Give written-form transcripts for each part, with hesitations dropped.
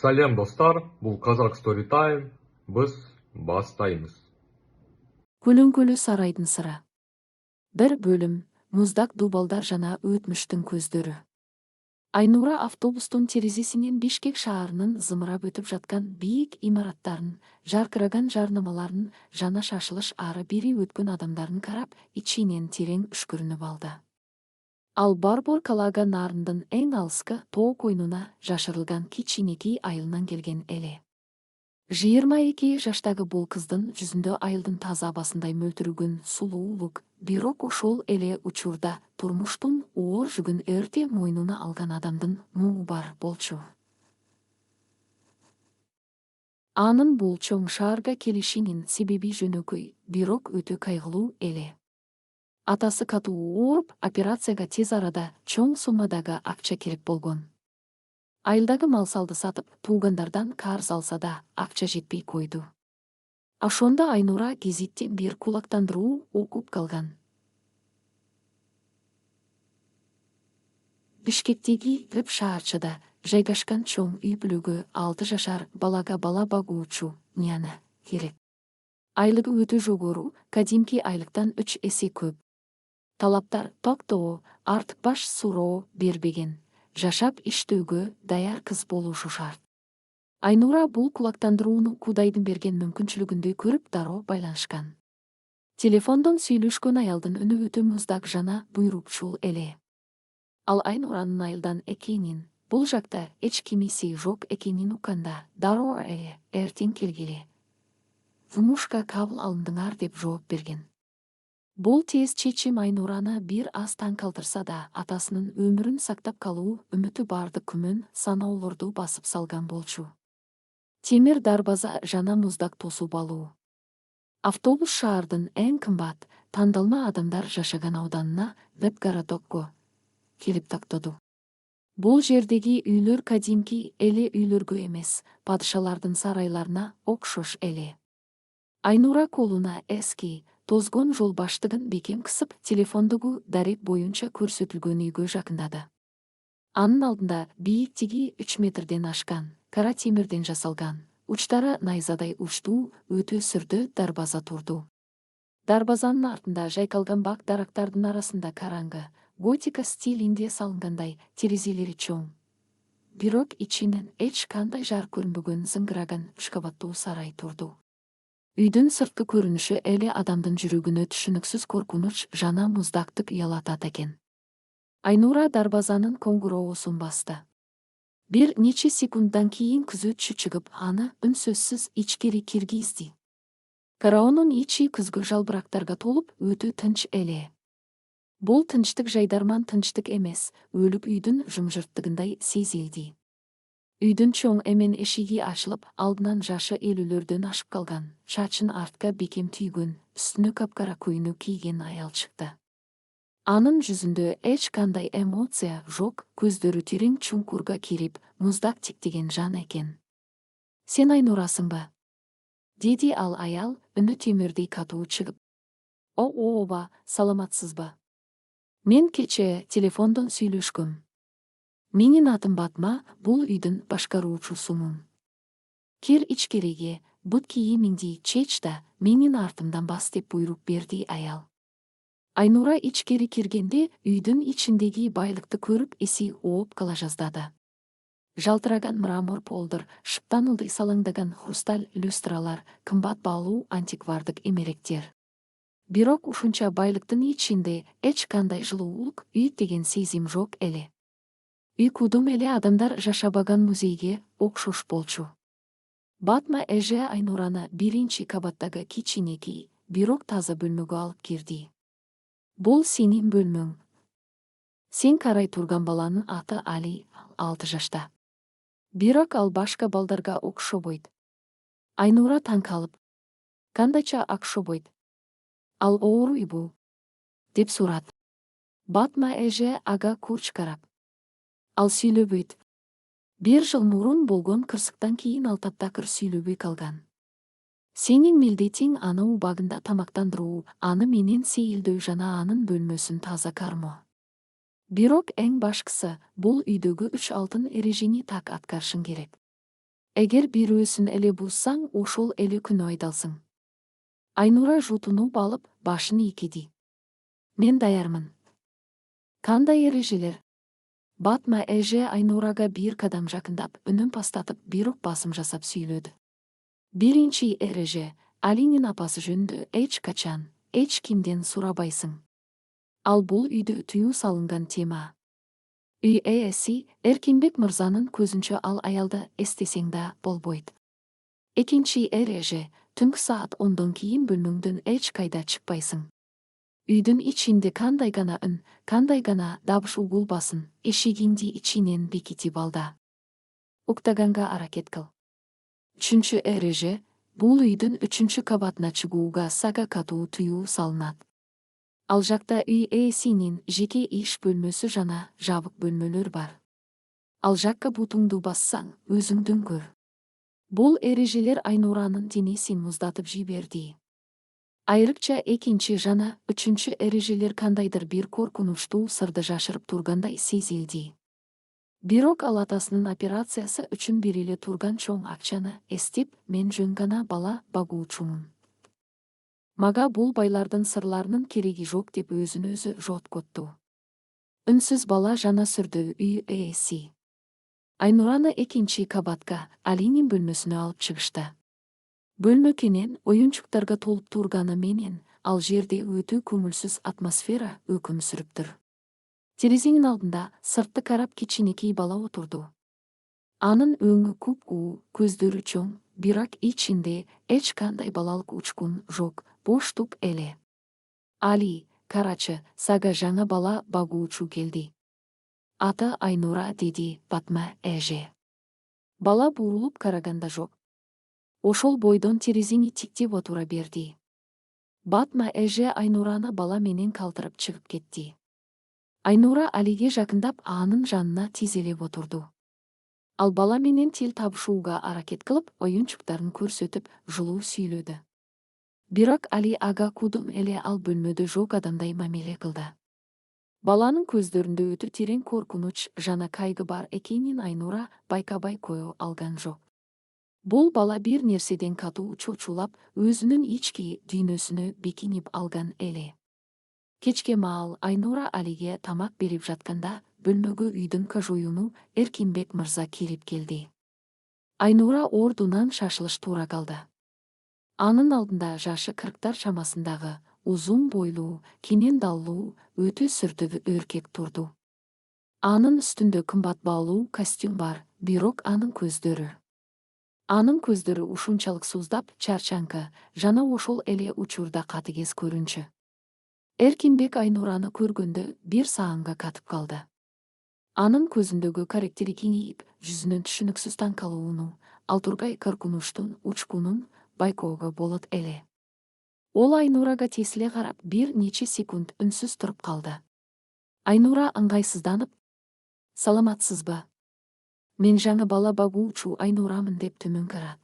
Сәлем достар, бұл Қазақ Story Time, біз бастаймыз. Көлеңкөлі сарайдың сыры. Бір бөлім, мұздақ дубалдар жана өтмүштүн көздөрү. Айнура автобустун терезесинен Бишкек шаарынын зымырап өтүп жаткан бийик имараттарын, жаркыраган жарнамаларын жана шашылыш ары бери өткөн адамдарын карап, ичинен терең үшкүрүнүп алды. Ал Барбор Калага нарындын эң алыскы тоо койнуна жашырылган кичинекей айылынан келген эле. 22 жаштагы бул кыздын жүзүндө айылдын таза абасындай мөлтүрүгөн сулуулук, бирок ошол эле учурда турмуштун оор жүгүн эрте мойнуна алган адамдын муңу бар болчу. Анын бул чоң шаарга келишинин себеби жөнөкөй, бирок өтө кайгылуу эле. Атасы катуу ооруп, операцияга тез арада чоң суммадагы акча керек болгон. Айылдагы мал-салды сатып, туугандардан карыз алса да, акча жетпей койду. Ошондо Айнура гезиттен бир кулактандыруу окуп калган. Бишкектеги Рып шаарчыда жайгашкан чоң үй бүлөгө 6 жашар балага бала багуучу няня керек. Айлыгы өтө жогору, кадимки айлыктан 3 эсе көп. Талаптар токтоо, артык баш суроо бербеген. Жашап иштөөгө даяр кыз болушу шарт. Айнура бул кулактандырууну Кудайдын берген мүмкүнчүлүгүндөй көрүп дароо байланышкан. Телефондон сүйлөшкөн аялдын үнү өтө муздак жана буйрукчул эле. Ал Айнуранын айылдан экенин, бул жакта эч кимиси жок экенин укканда, дароо эртең келгиле. Жумушка кабыл алындыңар деп жооп берген. Бул тез чечим Айнураны бир аз таң калтырса да, атасынын өмүрүн сактап калуу үмүтү барды күмөн саноолорду басып салган болчу. Темир дарбаза жана муздак тосуп алуу. Автобус шаардын эң кымбат, тандалма адамдар жашаган ауданына, Вебгородокко, келип токтоду. Бул жердеги үйлөр кадимки эле үйлөргө эмес, падышалардын сарайларына окшош эле. Айнура колуна эски, тозгон жол баштыгын бекем кысып, телефондогу дарек боюнча көрсөтүлгөн үйгө жакындады. Анын алдында бийиктиги 3 метрден ашкан, кара темирден жасалган, учтары найзадай учтуу, өтө сүрдө дарбаза турду. Дарбазанын артында жайкалган бак дарактардын арасында караңгы, готика стилинде салынгандай терезелери чоң. Бирок ичинен эч кандай жар көрүнбөгөн зыңгыраган 3 кабаттуу сарай турду. Үйдүн сырткы көрүнүшү эле адамдын жүрөгүнө түшүнүксүз коркунуч жана муздактык уялатат экен. Айнура дарбазанын коңгуроосун басты. Бир нече секунддан кийин күзөтчү чыгып, аны үнсөзсүз ичкери киргизди. Караонун ичи күзгү жалбырактарга толуп, өтө тынч эле. Бул тынчтык жайдарман тынчтык эмес, өлүк үйдүн жымжырттыгындай сезилди. Үйдүн чоң эмен эшиги ачылып, алдынан жашы 50-лөрдөн ашып калган, чачын артка бекем түйгөн, үстүнө капкара көйнөк кийген аял чыкты. Анын жүзүндө эч кандай эмоция жок, көздөрү терең чуңкурга кирип, муздак тиктеген жан экен. Сен Айнурасыңбы? Деди ал аял, үнү темирдей катуу чыгып. Ооба, саламатсызбы? Мен кече телефондон сүйлөшкөм. Менин атым Батма, бул үйдүн башкаруучусумун. Кир ичкериге, бут кийимиңди чеч да, менин артымдан бас деп буйрук берди аял. Айнура ичкери киргенде, үйдүн ичиндеги байлыкты көрүп эси ооп кала жаздады. Жалтыраган мрамор полдор, шыптан ылдый салаңдаган хрусталь люстралар, кымбат баалуу антиквардык эмеректер. Бирок ушунча байлыктын ичинде эч кандай жылуулук, үй деген сезим жок эле. Үй кудум эле адамдар жашабаган музейге окшош болчу. Батма эже Айнураны биринчи кабаттагы кичинекей, бирок таза бөлмөгө алып кирди. Бул сенин бөлмөң. Сен карай турган баланын аты Али, 6 жашта. Бирок ал башка балдарга окшобойт. Айнура таң калып. Кандайча окшобойт? Ал ооруйбу? Деп сурат. Батма эже ага курч карап. Ал сүйлөбөйт. 1 жыл мурун болгон кырсыктан кийин ал таптакыр сүйлөбөй калган. Сенин милдетиң аны убагында тамактандыруу, аны менен сейилдөө жана анын бөлмөсүн таза кармоо. Бирок эң башкысы, бул үйдөгү 3 алтын эрежени так аткарышың керек. Эгер бирөөсүн эле бузсаң, ошол эле күнөө айдалсың. Айнура жутунуп алып, башын ийкеди. Мен даярмын. Кандай эрежелер? Батма эже Айнурага бир кадам жакындап, үнүн пастатып, бирок басым жасап сүйлөдү. Биринчи эреже, Алинин апасы жөнүндө эч качан, эч кимден сурабайсың. Ал бул үйдө тыюу салынган тема. Үй ээси Эркинбек мырзанын көзүнчө ал аялды эстесең да болбойт. Экинчи эреже, түнкү саат 10дон кийин бөлмөңдөн эч кайда чыкпайсың. Үйдүн ичинде кандай гана үн, кандай гана дабыш угулбасын, эшигиңди ичинен бекитип ал да. Уктаганга аракет кыл. Үчүнчү эреже, бул үйдүн 3 кабатына чыгууга сага катуу тыюу салынат. Ал жакта үй ээсинин жеке иш бөлмөсү жана жабык бөлмөлөр бар. Ал жакка бутуңду бассаң, өзүңдүн көр. Бул эрежелер Айнуранын денесин муздатып жиберди. Айрыкча экинчи жана үчүнчү эрежелер кандайдыр бир коркунучтуу сырды жашырып тургандай сезилди. Бирок ал атасынын операциясы үчүн бериле турган чоң акчаны эстеп, мен жөн гана бала багуучумун. Мага бул байлардын сырларынын кереги жок деп өзүн өзү жоткотту. Үнсүз бала жана сүрдү үй ээси. Айнураны экинчи кабатка, Алинин бөлмөсүнө алып чыгышты. Бөлмө кенен оюнчуктарга толуп турганы менен, ал жерде өтө көңүлсүз атмосфера өкүм сүрүптүр. Терезенин алдында сыртты карап кичинекей бала отурду. Анын өңү куп-куу, көздөрү чоң, бирок ичинде эч кандай балалык учкун жок, боштук эле. Али, карачы, сага жаңы бала багуучу келди. Аты Айнура, деди Батма эже. Бала бурулуп караганда жок. Ошол бойдон терезени тиктеп отура берди. Батма эже Айнураны бала менен калтырып чыгып кетти. Айнура Алиге жакындап, анын жанына тизелеп отурду. Ал бала менен тил табышууга аракет кылып, оюнчуктарын көрсөтүп, жылуу сүйлөдү. Бирок Али ага кудум эле ал бөлмөдө жок адамдай мамиле кылды. Баланын көздөрүндө өтө терең коркунуч жана кайгы бар экенин Айнура байкабай кое алган жок. Бул бала бир нерседен катуу чочулап, өзүнүн ички дүйнөсүнө бекинип алган эле. Кечке маал Айнура Алиге тамак берип жатканда, бөлмөгө үйдүн кожоюну Эркинбек мырза кирип келди. Айнура ордунан шашылыш туура калды. Анын алдында жашы 40тар чамасындагы, узун бойлуу, кенен даллуу, өтө сүрдүү эркек турду. Анын үстүндө кымбат баалуу костюм бар, бирок анын көздөрү ушунчалык суздап, чарчаңкы, жана ошол эле учурда катыгез көрүнчү. Эркинбек Айнураны көргөндө бир саамга катып калды. Анын көзүндөгү карактери кеңейип, жүзүнүн түшүнүксүз таң калууну, ал тургай коркунучтун учкунун байкоого болот эле. Ол Айнурага тесиле карап, бир нече секунд үнсүз туруп калды. Айнура ыңгайсызданып: "Саламатсызбы? Мен жаңы бала багуучу Айнурамын" деп төмөн карады.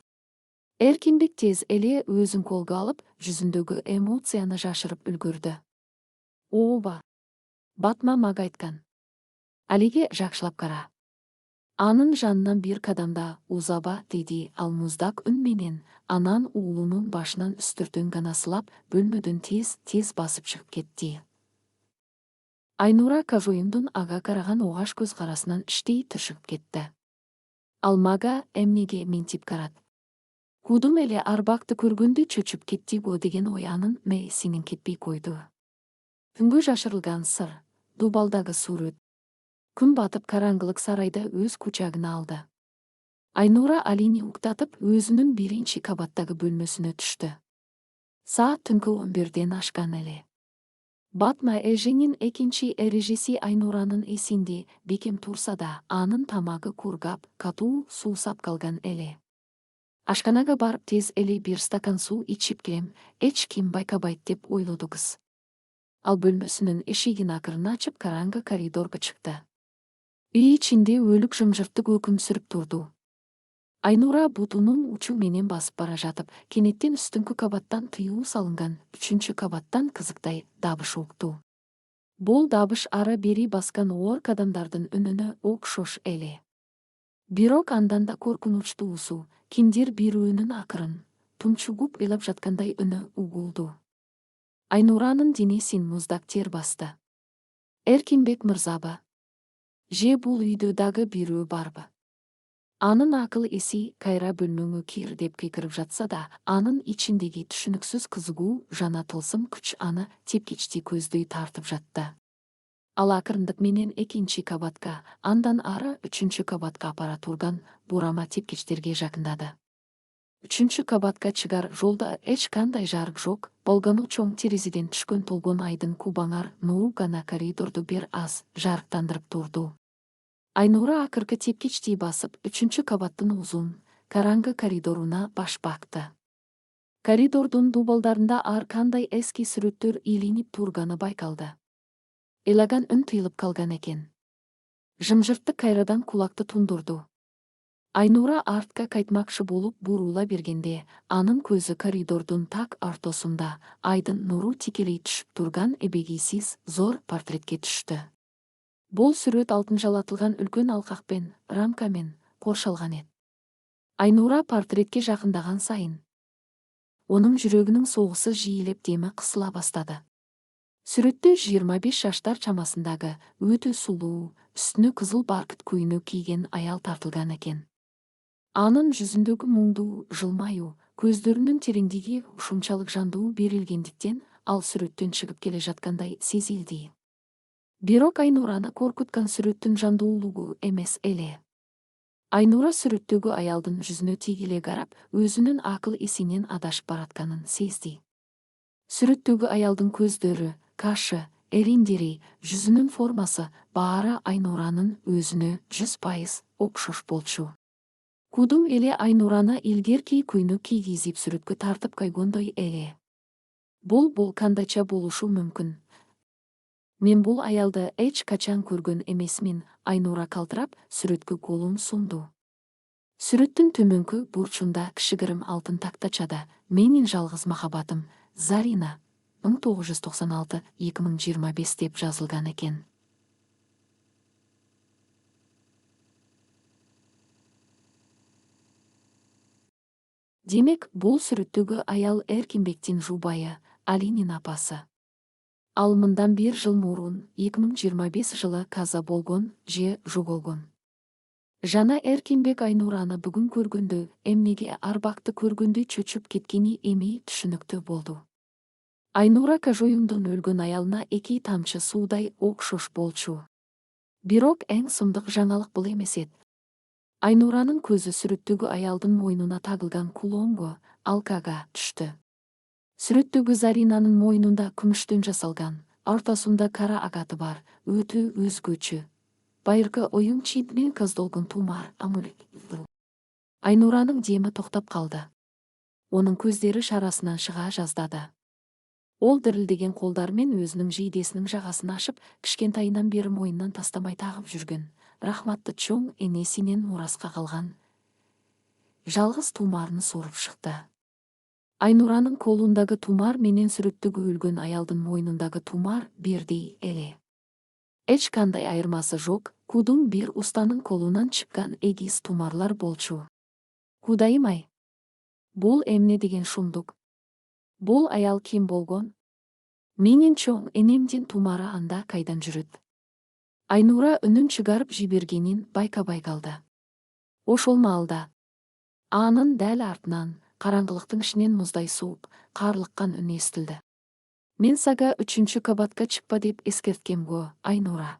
Эркинбек тез эле өзүн колго алып, жүзүндөгү эмоцияны жашырып үлгүрдү. "Ооба, Батма мага айткан. Алиге жакшылап кара. Анын жанынан бир кадамда узаба", деди ал муздак үн менен, анан уулунун башынан үстүртөн гана сылап, бөлмөдөн тез басып чыгып кетти. Айнура кожоюндун ага караган огаш көз карасынан иштей түршүгүп кетти. Ал мага эмнеге ментип карат? Кудум эле арбакты көргөндө чөчүп кетти го деген ой анын мээсинен кетпей койду. Түнгө жашырылган сыр, дубалдагы сүрөт. Күн батып, караңгылык сарайда өз кучагына алды. Айнура Алини уктатып, өзүнүн биринчи кабаттагы бөлмөсүнө түштү. Саат түнкү 11ден ашкан эле. Батма эженин экинчи эрежеси Айнуранын эсинде бекем турса да, анын тамагы кургап, катуу суусап калган эле. Ашканага барып тез эле бир стакан суу ичип келем, эч ким байкабайт деп ойлоду кыз. Ал бөлмөсүнүн эшигин акырын ачып, караңгы коридорго чыкты. Үй ичинде өлүк жымжырттык өкүм сүрүп турду. Айнура бутунун учу менен басып бара жатып, кенеттен үстүңкү кабаттан тыюу салынган 3 кабаттан кызыктай дабыш укту. Бул дабыш ары бери баскан оор кадамдардын үнүнө окшош эле. Бирок андан да коркунучтуусу, кимдир бирөөнүн акырын, тумчугуп ыйлап жаткандай үнү угулду. Айнуранын денесин муздак тер басты. Эркинбек мырзабы? Же бул үйдө дагы бирөө барбы? Анын акыл эси кайра бөлмөңө кир деп кыйкырып жатса да, анын ичиндеги түшүнүксүз кызыгуу жана тылсым күч аны тепкичти көздөй тартып жатты. Ал акырындык менен экинчи кабатка, андан ары үчүнчү кабатка апара турган бурама тепкичтерге жакындады. Үчүнчү кабатка чыгар жолдо эч кандай жарык жок, болгону чоң терезеден түшкөн толгон айдын кубаңар нуру гана коридорду бир аз жарыктандырып турду. Айнура акыркы тепкичти басып, үчүнчү кабаттын узун, караңгы коридоруна баш бакты. Коридордун дубалдарында ар кандай эски сүрөттөр илинип турганы байкалды. Ыйлаган үн тыйылып калган экен. Жымжырттык кайрадан кулакты тундурду. Айнура артка кайтмакчы болуп бурула бергенде, анын көзү коридордун так ортосунда айдын нуру тикелей түшүп турган эбегейсиз зор портретке түштү. Бул сүрөт алтын жалатылган үлкөн алкакпен, рамкамен коршолгон эт. Айнура портретке жакындаган сайын онун жүрөгүнүн согусы жиилеп, деми кысыла баштады. Сүрөттө 25 жаштар чамасындагы өтө сулуу, үстүнө кызыл баркыт көйнөк кийген аял тартылган экен. Анын жүзүндөгү муңдуу жылмаюу, көздөрүнүн тереңдиги ушунчалык жандуу берилгендиктен ал сүрөттөн чыгып келе жаткандай сезилди. Бирок Айнураны коркуткан сүрөттүн жандуулугу эмес эле. Айнура сүрөттөгү аялдын жүзүнө тийгиле карап, өзүнүн акыл эсинен адашып баратканын сезди. Сүрөттөгү аялдын көздөрү, кашы, эриндери, жүзүнүн формасы баары Айнуранын өзүнө 100% окшош болчу. Кудум эле Айнураны илгерки көйнөк кийгизип сүрөткө тартып койгондой эле. Бул кандайча болушу мүмкүн? Мен бул аялды эч качан көргөн эмесмин, Айнура калтырап сүрөткө колун сунду. Сүрөттүн төмөнкү бурчунда кишигирим алтын тактачада "Менин жалгыз махабатым Зарина 1996-2025" деп жазылган экен. Демек, бул сүрөттөгү аял Эркинбектин жубайы, Алинин апасы. Ал мындан 1 жыл мурун 2025 жылы каза болгон же жоголгон. Жана Эркинбек Айнураны бүгүн көргөндө эмнеге арбакты көргөндөй чөчүп кеткени эми түшүнүктүү болду. Айнура Кажоюмдун өлгөн аялына 2 тамчы суудай окшош болчу. Бирок эң сымдык жаңалык бул эмес эт. Айнуранын көзү сүрөттөгү аялдын мойнуна тагылган кулонго, алкага түштү. Сүрөттөгү Заринанын мойнунда күмүштөн жасалган, ортосунда кара агаты бар, өтө өзгөчө. Байыркы оюн чийип көздөлгөн тумар амулет. Айнуранын деми токтоп калды. Онун көздөрү шарасынан чыга жаздады. Ол дирилдеген колдары менен өзүнүн жейдесинин жагасын ашып, кичкентайынан бери мойнунан тастамай тагып жүргөн, рахматты чоң энесинен мураска калган жалгыз тумарын соруп чыкты. Айнуранын колундагы тумар менен сүрөттөгү өлгөн аялдын мойнундагы тумар бирдей эле. Эч кандай айырмасы жок, кудум бир устанын колунан чыккан эгиз тумарлар болчу. Кудайым-ай, бул эмне деген шумдук? Бул аял ким болгон? Менин чоң энемдин тумары анда кайдан жүрөт? Айнура үнүн чыгарып жибергенин байкабай калды. Ошол маалда анын дәл артынан караңгылыктын ичинен муздай сууп, карлыккан үн эстилди. Мен сага 3-чү кабатка чыкпа деп эскерткем го, Айнура.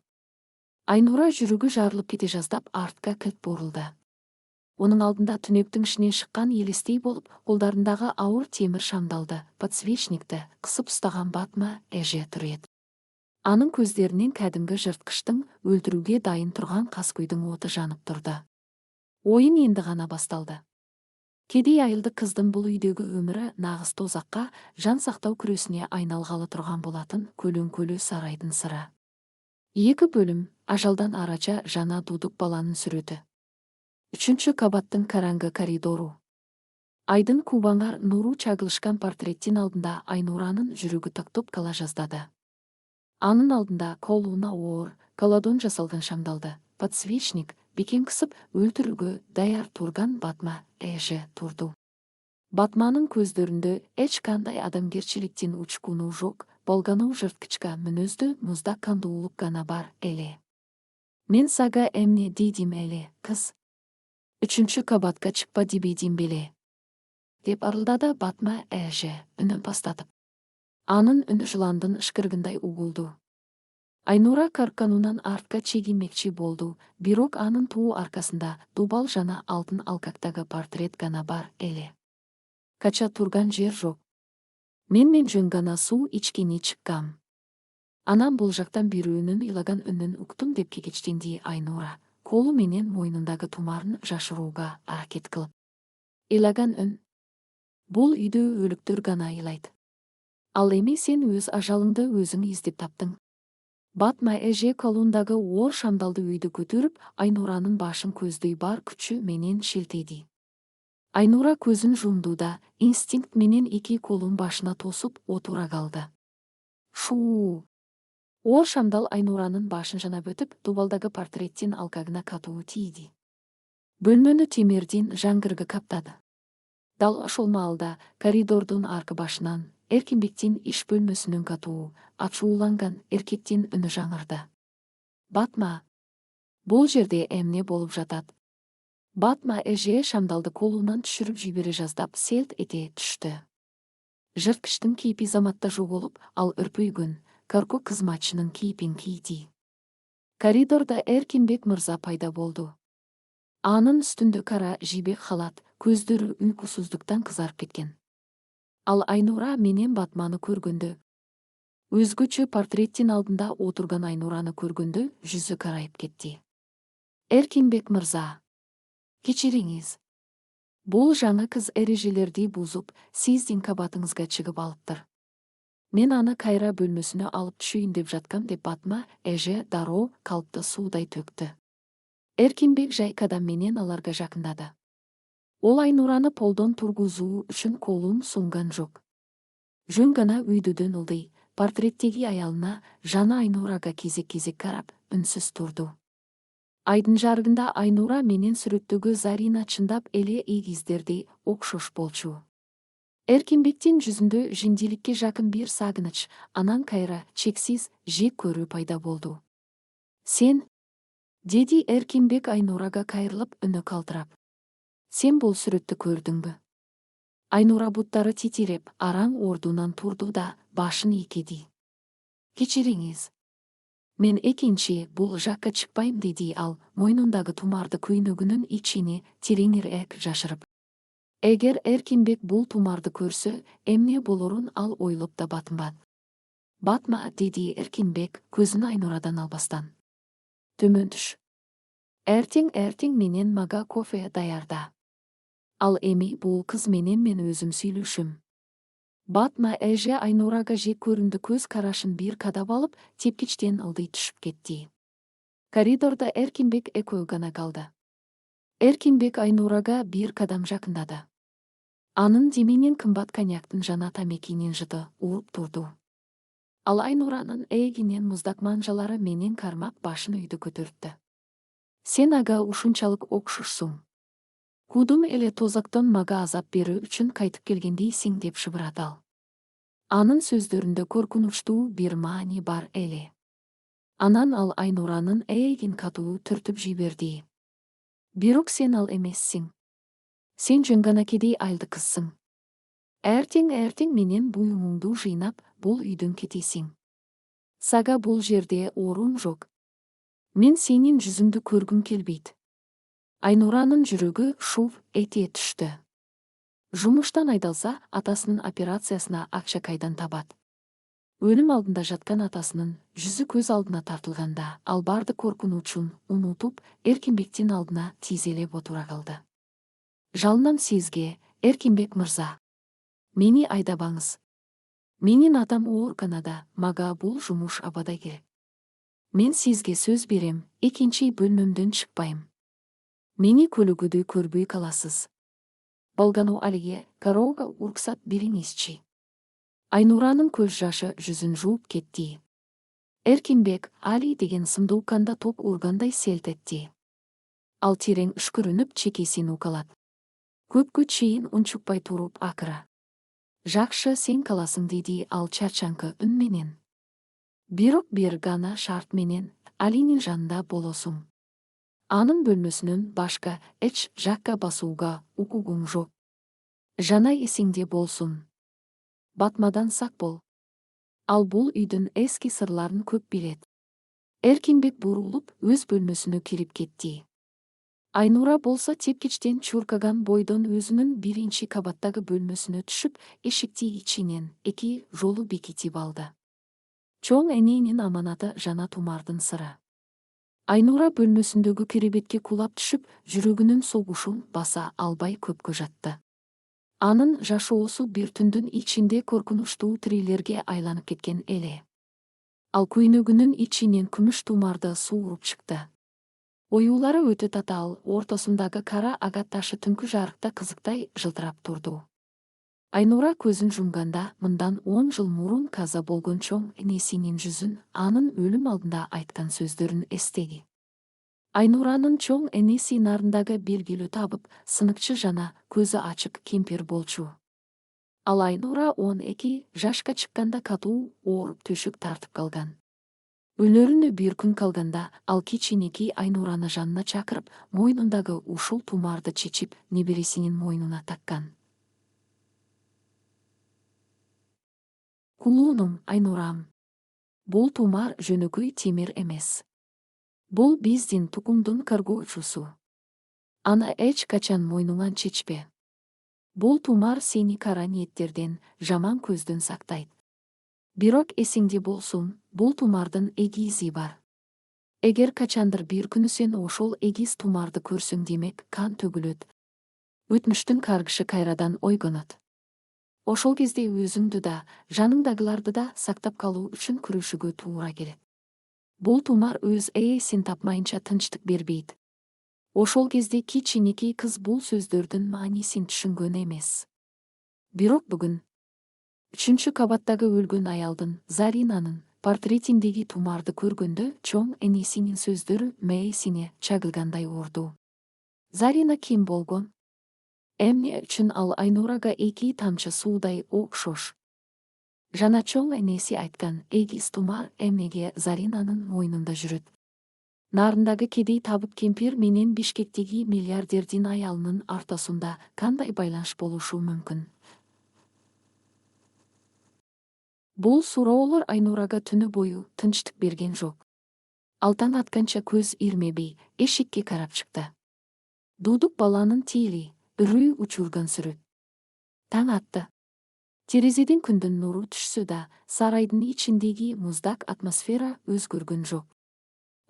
Айнура жүрөгү жарылып кете жаздап артка кілт бурулду. Онун алдында түнөктүн ичинен чыккан елестей болуп, колдарындагы ауыр темир шамдалды, подсвечникти кысып устаган батма эже тур эт. Анын көздөрүнөн кәдимги жырткычтын өлтүрүүгө дайын турган каскөйдүн оты жанып турду. Оюн энди гана башталды. Кедей айылдык кыздын бул үйдөгү өмүрү нагыз тозакка, жан сактоо күрөсүнө айналгалы турган болатын көлөңкөлүү сарайдын сыры. 2 бөлүм, ажалдан арача жана дудук баланын сүрөтү. 3-чү кабаттын караңгы коридору. Айдын кубаңар нуру чагылышкан портреттин алдында Айнуранын жүрөгү токтоп кала жаздады. Анын алдында колуна оор, колодон жасалган шамдалды, подсвечник, бекен кысып өлтірүүгө даяр турган Батма эже турду. Батманын көздөрүндө эч кандай адамгерчиликтин учкуну жок болгону, жырткычка мүнөздүү муздак кандуулук гана бар эле. Мен сага эмне дейдим эле, кыз? 3-кабатка чыкпа дебейдим беле? Деп арылдады Батма эже үнүн пастатып. Анын үнү жыландын ышкыргындай угулду. Айнура карканунан артка чегинмекчи болду, бирок анын туу аркасында дубал жана алтын алкактагы портрет гана бар эле. Кача турган жер жок. Мен жөн гана суу ичкени чыккам. Анан бул жактан бирөөнүн ыйлаган үнүн уктум деп кекечтенди Айнура, колу менен мойнундагы тумарын жашырууга аракет кылып. Ыйлаган үн. Бул үйдө өлүктөр гана ыйлайт. Ал эми сен өз ажалыңды өзүң издеп таптың. Батма эже колундагы оор шамдалды үйдү көтөрүп, Айнуранын башын көздөй бар күчү менен шилтеди. Айнура көзүн жумду да, инстинкт менен эки колун башына тосуп отура калды. Шуу! Оор шамдал Айнуранын башын жанап өтүп, дубалдагы портреттин алкагына катуу тийди. Бөлмөнү темирдин жаңгыргы каптады. Дал ошол маалда коридордун аркы башынан Эркинбектин иш бөлмөсүнүн катуу, ачууланган эркектин үнү жаңырды. Батма, бул жерде эмне болуп жатат? Батма эже шамдалды колунан түшүрүп жибере жаздап селт эте түштү. Жырткычтын кейпи заматта жоголуп, ал үрпөйгөн, корко кызматчынын кейпин кийди. Коридордо Эркинбек мырза пайда болду. Анын үстүндө кара жибек халат, көздөрү уйкусуздуктан кызарып кеткен. Ал Айнура менен Батманы көргөндө, өзгөчө портреттин алдында отурган Айнураны көргөндө жүзү карайып кетти. Эркинбек мырза, кечириңиз. Бул жаңы кыз эрежелерди бузуп, сиздин кабатыңызга чыгып алыптыр. Мен аны кайра бөлмөсүнө алып түшөйүн деп жаткам, деп Батма эже дароо калпты суудай төктү. Эркинбек жайкадам менен аларга жакындады. Ол Айнураны полдон тургузуу үчүн колун сунган жок. Жөн гана үйдүдөн ылдый, портреттеги аялына, жана Айнурага кезек-кезек карап, үнсүз турду. Айдын жарыгында Айнура менен сүрөттөгү Зарина чындап эле эгиздердей окшош болчу. Эркинбектин жүзүндө жиндиликке жакын бир сагыныч, анан кайра чексиз жек көрүү пайда болду. Сен, деди Эркинбек Айнурага кайрылып, үнү калтырап. Сен бул сүрөттү көрдүңбү? Айнура буттары титиреп, араң ордунан турду да, башын ийкеди. Кечириңиз. Мен экинчи бул жакка чыкпайм, деди ал, мойнундагы тумарды көйнөгүнүн ичине тереңирээк жашырып. Эгер Эркинбек бул тумарды көрсө, эмне болорун ал ойлоп да батынбады. Батма, деди Эркинбек, көзүн Айнурадан албастан. Төмөн түш. Эртең менен мага кофе даярда. Ал эми бул кыз менен мен өзүм сүйлөшөм. Батма эже Айнурага жек көрүндү көз карашын бир кадап алып, тепкичтен ылдый түшүп кетти. Коридордо Эркинбек экөө гана калды. Эркинбек Айнурага бир кадам жакындады. Анын деминен кымбат коньяктын жана тамекинин жыты уруп турду. Ал Айнуранын эгинен муздак манжалары менен кармап башын үйдү көтөрттү. Сен ага ушунчалык окшошсуң. Кудум эле тозактон мага азап берүү үчүн кайтып келгендейсиң, деп шыбырат ал. Анын сөздөрүндө коркунучтуу бир маани бар эле. Анан ал Айнуранын эгин катуу түртүп жиберди. Бирок сен ал эмессиң. Сен жөн гана кедей айылды кызсың. Эртең менен буюмуңду жыйнап, бул үйдөн кетесиң. Сага бул жерде орун жок. Мен сенин жүзүңдү көргүм келбейт. Айнуранын жүрөгү шув эте түштү. Жумуштан айдалса, атасынын операциясына акча кайдан табат? Өлүм алдында жаткан атасынын жүзү көз алдына тартылганда, ал барды коркунучун унутуп, Эркинбектин алдына тизелеп отура калды. Жалынам сизге, Эркинбек мырза. Мени айдабаңыз. Менин атам ооруканада, мага бул жумуш абадай керек. Мен сизге сөз берем, экинчи бөлмөмдөн чыкпайм. Мени көлүгүдөй көрбөй каласыз. Болгону алиге кароого уруксат бериңизчи. Айнуранын көз жашы жүзүн жууп кетти. Эркинбек Али деген сымды укканда топ ургандай селт этти. Ал терең үшкірініп чекесін укалат. Көпкө чейін унчукпай туруп акыра. Жакшы, сен каласың дейді ал чарчаңкы үн менен. Бирок бир гана шарт менен Алинин жанында болосуң. Анын бөлмөсүнөн башка эч жакка басууга укугуң жок. Жана эсиңде болсун. Батмадан сак бол. Ал бул үйдүн эски сырларын көп билет. Эркинбек бурулуп өз бөлмөсүнө кирип кетти. Айнура болсо тепкичтен чуркаган бойдон өзүнүн биринчи кабаттагы бөлмөсүнө түшүп, эшикти ичинен 2 жолу бекитип алды. Чоң эненин аманаты жана тумардын сыры. Айнура бөлмөсүндөгү керебетке кулап түшүп, жүрөгүнүн согушун баса албай көпкө жатты. Анын жашоосу бир түндүн ичинде коркунучтуу триллерге айланып кеткен эле. Ал көйнөгүнүн ичинен күмүш тумарды сууруп чыкты. Оюлары өтө татаал, ортосундагы кара агат ташы түнкү жарыкта кызыктай жылтырап турду. Айнура көзүн жумганда мындан 10 жыл мурун каза болгон чоң энесинин жүзүн, анын өлүм алдында айткан сөздөрүн эстеди. Айнуранын чоң энеси нарындагы белгилүү табып, сыныкчы жана көзү ачык кемпир болчу. Ал Айнура 12 жашка чыкканда катуу ооруп төшүк тартып калган. Өлөрүнө бир күн калганда ал кичинекей Айнураны жанына чакырып, мойнундагы ушул тумарды чечип, небересинин мойнуна таккан. Кулуунум, Айнурам. Бул тумар жөнөкөй темир эмес. Бул биздин тукумдун коргоочусу. Аны эч качан мойнуңан чечпе. Бул тумар сени кара ниеттерден, жаман көздөн сактайт. Бирок эсиңде болсун, бул тумардын эгизи бар. Эгер качандыр бир күнү сен ошол эгиз тумарды көрсөң, демек кан төгүлөт. Өтмүштүн каргышы кайрадан ойгонот. Ошол кезде өзүңдү да, жаныңдагыларды да сактап калуу үчүн күрөшүүгө туура келет. Бул тумар өз ээсин тапмайынча тынчтык бербейт. Ошол кезде кичинекей кыз бул сөздөрдүн маанисин түшүнгөн эмес. Бирок бүгүн 3 кабаттагы өлгөн аялдын, Заринанын портретиндеги тумарды көргөндө чоң энесинин сөздөрү мээсине чагылгандай урду. Зарина ким болгон? Эмне үчүн ал Айнурага 2 тамчы суудай окшош? Жана чоң энеси айткан эгиз тумар эмнеге Заринанын мойнунда жүрөт? Нарындагы кедей табып кемпир менен Бишкектеги миллиардердин аялынын ортосунда кандай байланыш болушу мүмкүн? Бул суроолор Айнурага түнү бою тынчтык берген жок. Ал таң атканча көз ирмебей эшикке карап чыкты. Дудук баланын тили, үрүй учурган сүрөт. Таң атты. Терезеден күндүн нуру түшсө да, сарайдын ичиндеги муздак атмосфера өзгөргөн жок.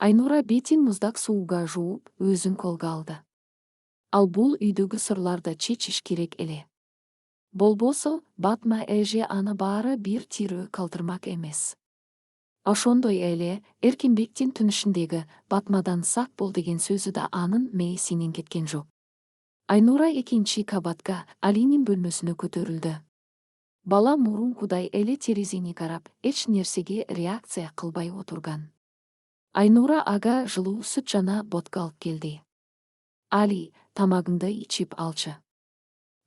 Айнура бетин муздак сууга жууп, өзүн колго алды. Ал бул үйдөгү сырларды чечиш керек эле. Болбосо, батма эже аны баары бир тирөө калтырмак эмес. Ошондой эле Эркинбектин түнүшүндөгү батмадан сак бол деген сөзү да анын мээсинен кеткен жок. Айнура 2 кабатка, Алинин бөлмөсүнө көтөрүлдү. Бала мурункудай эле терезени карап, эч нерсеге реакция кылбай отурган. Айнура ага жылуу сүт жана ботка алып келди. Али, тамагыңды ичип алчы.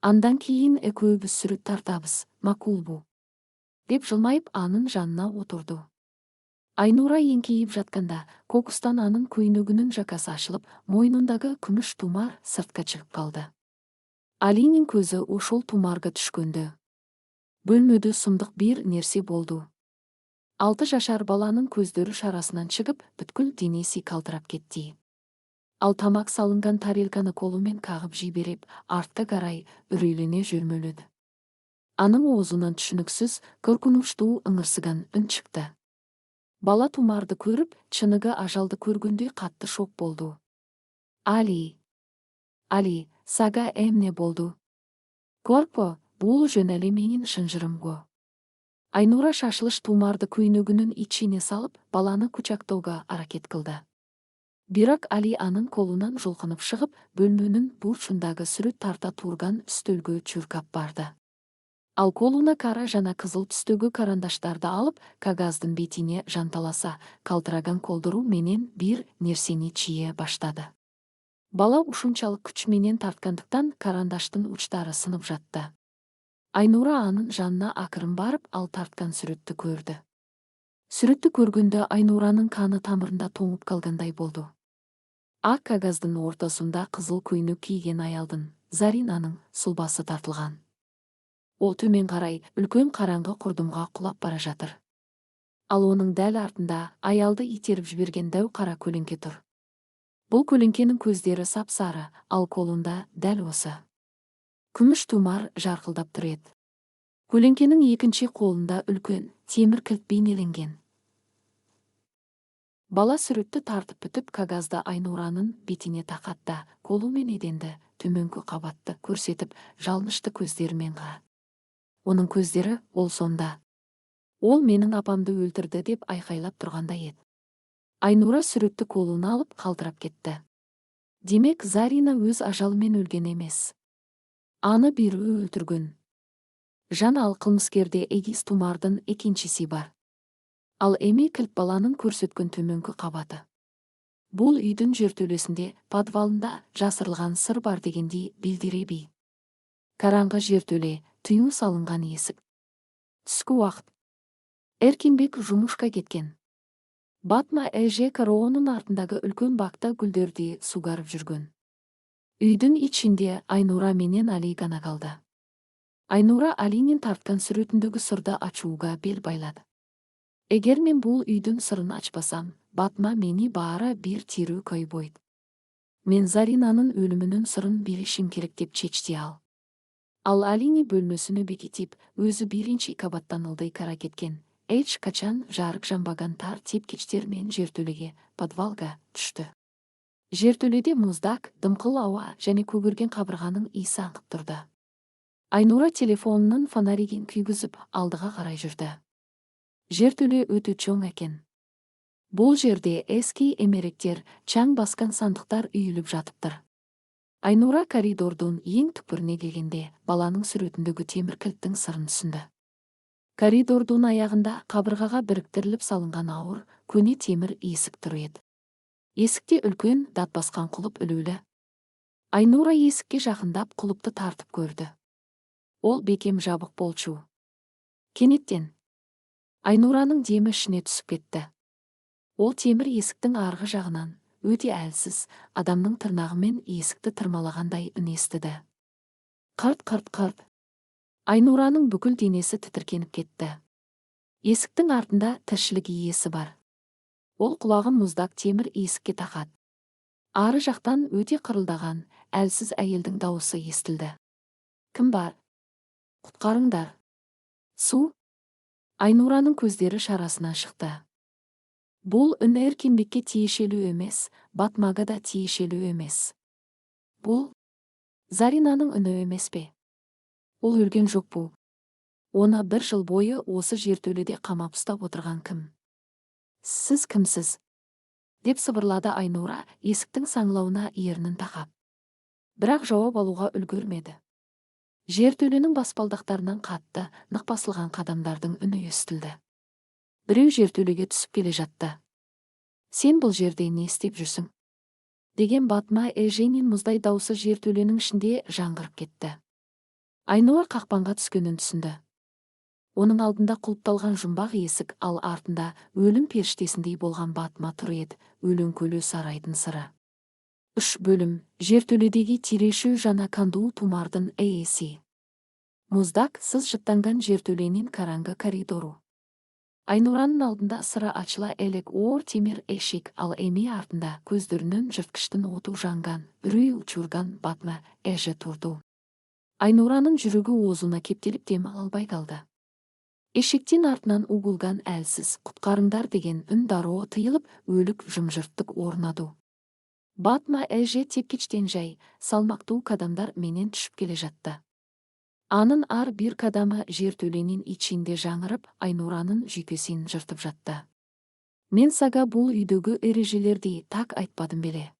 Андан кийин экөөбүз сүрөт тартабыз, макулбу? Деп жылмайып анын жанына отурду. Айнура эңкейип жатканда, кокустан анын көйнөгүнүн жакасы ачылып, мойнундагы күмүш тумар сыртка чыгып калды. Алинин көзү ошол тумарга түшкөндө. Бөлмөдө сумдук бир нерсе болду. 6 жашар баланын көздөрү шарасынан чыгып, бүткүл денеси калтырап кетти. Ал тамак салынган тарелканы колумен кагып жиберип, артка карай үрөйлене жөрмөлөдү. Анын оозунан түшүнүксүз, коркунучтуу ыңырсыган үн чыкты. Бала тумарды көрүп, чыныгы ажалды көргөндөй катты шок болду. Али, сага эмне болду? Коркпо, бул жөн эле менин шынжырымго. Айнура шашылыш тумарды көйнөгүнүн ичине салып, баланы кучактоого аракет кылды. Бирок Али анын колунан жулкунуп чыгып, бөлмөнүн бурчундагы сүрөт тарта турган үстөлгө чуркап барды. Ал колуна кара жана кызыл түстөгү карандаштарды алып, кагаздын бетине жанталаса, калтыраган колдуру менен бир нерсени чие баштады. Бала ушунчалык күч менен тарткандыктан карандаштын учтары сынып жатты. Айнура анын жанына акырын барып, ал тарткан сүрөттү көрдү. Сүрөттү көргөндө Айнуранын каны тамырында тоңуп калгандай болду. Ак кагаздын ортосунда кызыл көйнөк кийген аялдын, Заринаның сулбасы тартылган. Ол төмен карай үлкөн караңгы курдумга кулап бара жатыр. Ал онун дәл артында аялды итерип жиберген дәу кара көлеңке тур. Бул көлеңкенин көздері сапсары, ал колунда дәл осы күмүш тумар жаркылдап тур эт. Көлеңкенин экинчи колунда үлкөн темир килт бейнеленген. Бала сүрөттү тартып бүтүп кагазды Айнуранын бетине такатты, колу менен эденди төмөнкү кабатты көрсөтүп жалынычты көздөрү менен карады. Онун көздөрү болсонда ол менин апамды өлтүрдү деп айкайлап тургандай эт. Айнура сүрөттү колуна алып калтырап кетти. Демек Зарина өз ажалы менен өлгөн эмес. Аны бирөө өлтүргөн. Жана ал кылмыскерде эгиз тумардын экинчиси бар. Ал эми килт баланын көрсөткөн төмөнкү кабаты. Бул үйдүн жертөлөсүндө подвалында жасырылган сыр бар дегенди билдиреби. Караңгы жертөлө, тыюу салынган эсик. Түскү убакыт. Эркинбек жумушка кеткен. Батма эже короонун артындагы үлкөн бакта гүлдөрдү сугарып жүргөн. Үйдүн ичинде Айнура менен Али гана калды. Айнура Алинин тарткан сүрөтүндөгү сырды ачууга бел байлады. Эгер мен бул үйдүн сырын ачпасам, Батма мени баары бир тирүү койбойт. Мен Заринанын өлүмүнүн сырын билишим керек деп чечти ал. Ал Алини бөлмөсүнө бекитип, өзү биринчи кабаттан ылдый кара кеткен. Эч качан жарык жамбаган тар тепкичтер менен жертөлөгө, подвалга түштү. Жертөлөдө муздак, дымкыл аба жана көгөргөн кабырганын ээси аңкып турду. Айнура телефонунун фонаригин күйгүзүп алдыга карай жүрдү. Жертөлө өтө чоң экен. Бул жерде эски эмеректер, чаң баскан сандыктар үйүлүп жатыптыр. Айнура коридордун эң түкпүрүнө келгенде баланын сүрөтүндөгү темир килттин сырын түшүндү. Коридордун аягында кабыргага бириктирилип салынган ауыр, көне темир эсик тур эди. Эсикте үлкөн, дат баскан кулуп өлүлү. Айнура эсикке жакындап кулупту тартып көрдү. Ол бекем жабык болчу. Кенеттен Айнуранын деми ишине түсүп кетти. Ол темир эсиктин аркы жагынан өтө әлсиз, адамдын тырнагы менен эсикти тырмалагандай үн эстиди. Кырт. Айнуранын бүкүл денеси титиркенип кетти. Эсиктин артында тирчилик ээси бар. Ол кулагын муздак темир эсикке такат. Ары жактан өтө кырылдаган, әлсиз айылдын дауысы эстилди. Ким бар? Куткарыңдар. Суу? Айнуранын көздөрү шарасынан чыкты. Бул үн Эркинбекке тиешелүү эмес, Батмага да тиешелүү эмес. Бул Заринанын үнү эмеспи? Ол өлгөн жокпу? Оны 1 жыл бою осы жертөлөдө камап ұстап отырған кім? Сіз кімсіз? Деп сыбырлады Айнура есіктің саңлауына ернін тақап. Бірақ жауап алуға үлгермеді. Жертөлөнүн баспалдақтарынан қатты, нық басылған қадамдардың үні естілді. Біреу жертөлөгө түсіп келе жатты. Сен бұл жерде не істеп жүрсің? Деген Батма эженин муздай даусы жертөлөнүн ішінде жаңғырып кетті. Айнура қақпанға түскөнүн түсінді. Оның алдында құлыпталған жұмбақ есік, ал артында өлім періштесіндей болған Батма тұр еді, өлөңкөлүү сарайдын сыры. 3 бөлім, жертөлөдөгү тирешүү жана кандуу тумардын ээси. Муздак сыз жыттанган жертөлөнүн караңгы коридору. Айнуранын алдында сыра ачыла элек оор темир эшик, ал эми артында көздөрүнөн жырткычтын оту жанган, үрөй учурган Батма эже турду. Айнуранын жүрөгү оозуна кептелип дем албай калды. Эшиктин артынан угулган әлсиз «Куткарыңдар» деген үн дароо тыйылып, өлүк жымжырттык орнаду. Батма эже тепкичтен жай, салмактуу кадамдар менен түшүп келе жатты. Анын ар бир кадамы жертөлөнүн ичинде жаңырып, Айнуранын жүйкөсүн жыртып жатты. Мен сага бул үйдөгү эрежелерди так айтпадым беле?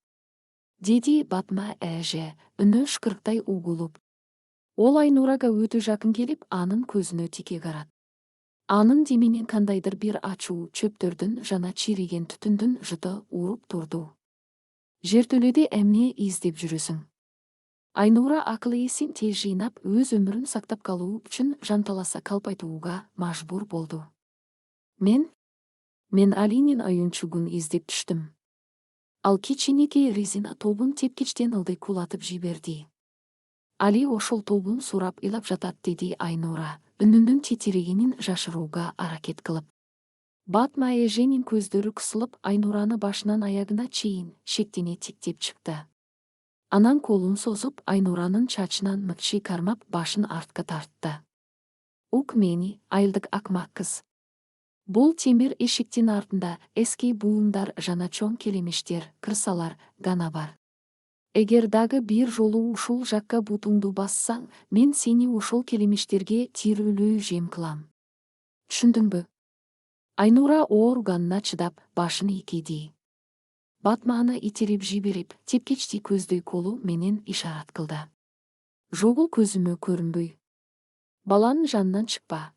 Деди Батма эже, үнү шкырыктай угулуп. Ол Айнурага өтө жакын келип, анын көзүнө тике карады. Анын деменен кандайдыр бир ачуу чөптөрдүн жана чириген түтүндүн жыты уруп турду. Жертөледе әмне іздеп жүресің. Айнура ақыл есін тез жинап, өз өмірін сақтап қалу үшін жанталаса қалпайтуға мажбур болды. Мен Алинин ойыншығын іздеп түштім. Ал кичинекей резина тобын тепкіштен ылдый кулатып жіберді. Али ошол тобын сурап илап жатат, деді Айнура, үнінің тетерегенін жашыруға аракет кылып. Батма эженин көздөрү кысылып, Айнураны башынан аяғына чейин шектене тиктеп чыкты. Анан колун созуп, Айнуранын чачынан мыкчи кармап, башын артка тартты. Ук мени, айылдык акмак кыз. Бул темир эшиктин артында эски буундар жана чоң келемиштер, кырсалар гана бар. Эгер дагы бир жолу ушул жакка бутуңду бассаң, мен сени ошол келемиштерге тирүүлүү жем кылам. Түшүндүңбү? Айнура ооруганына чыдап, башын ийкеди. Батманы итерип жиберип, тепкичти көздөй колу менен ишарат кылды. Жогул көзүмө көрүнбөй. Баланын жанынан чыкпа.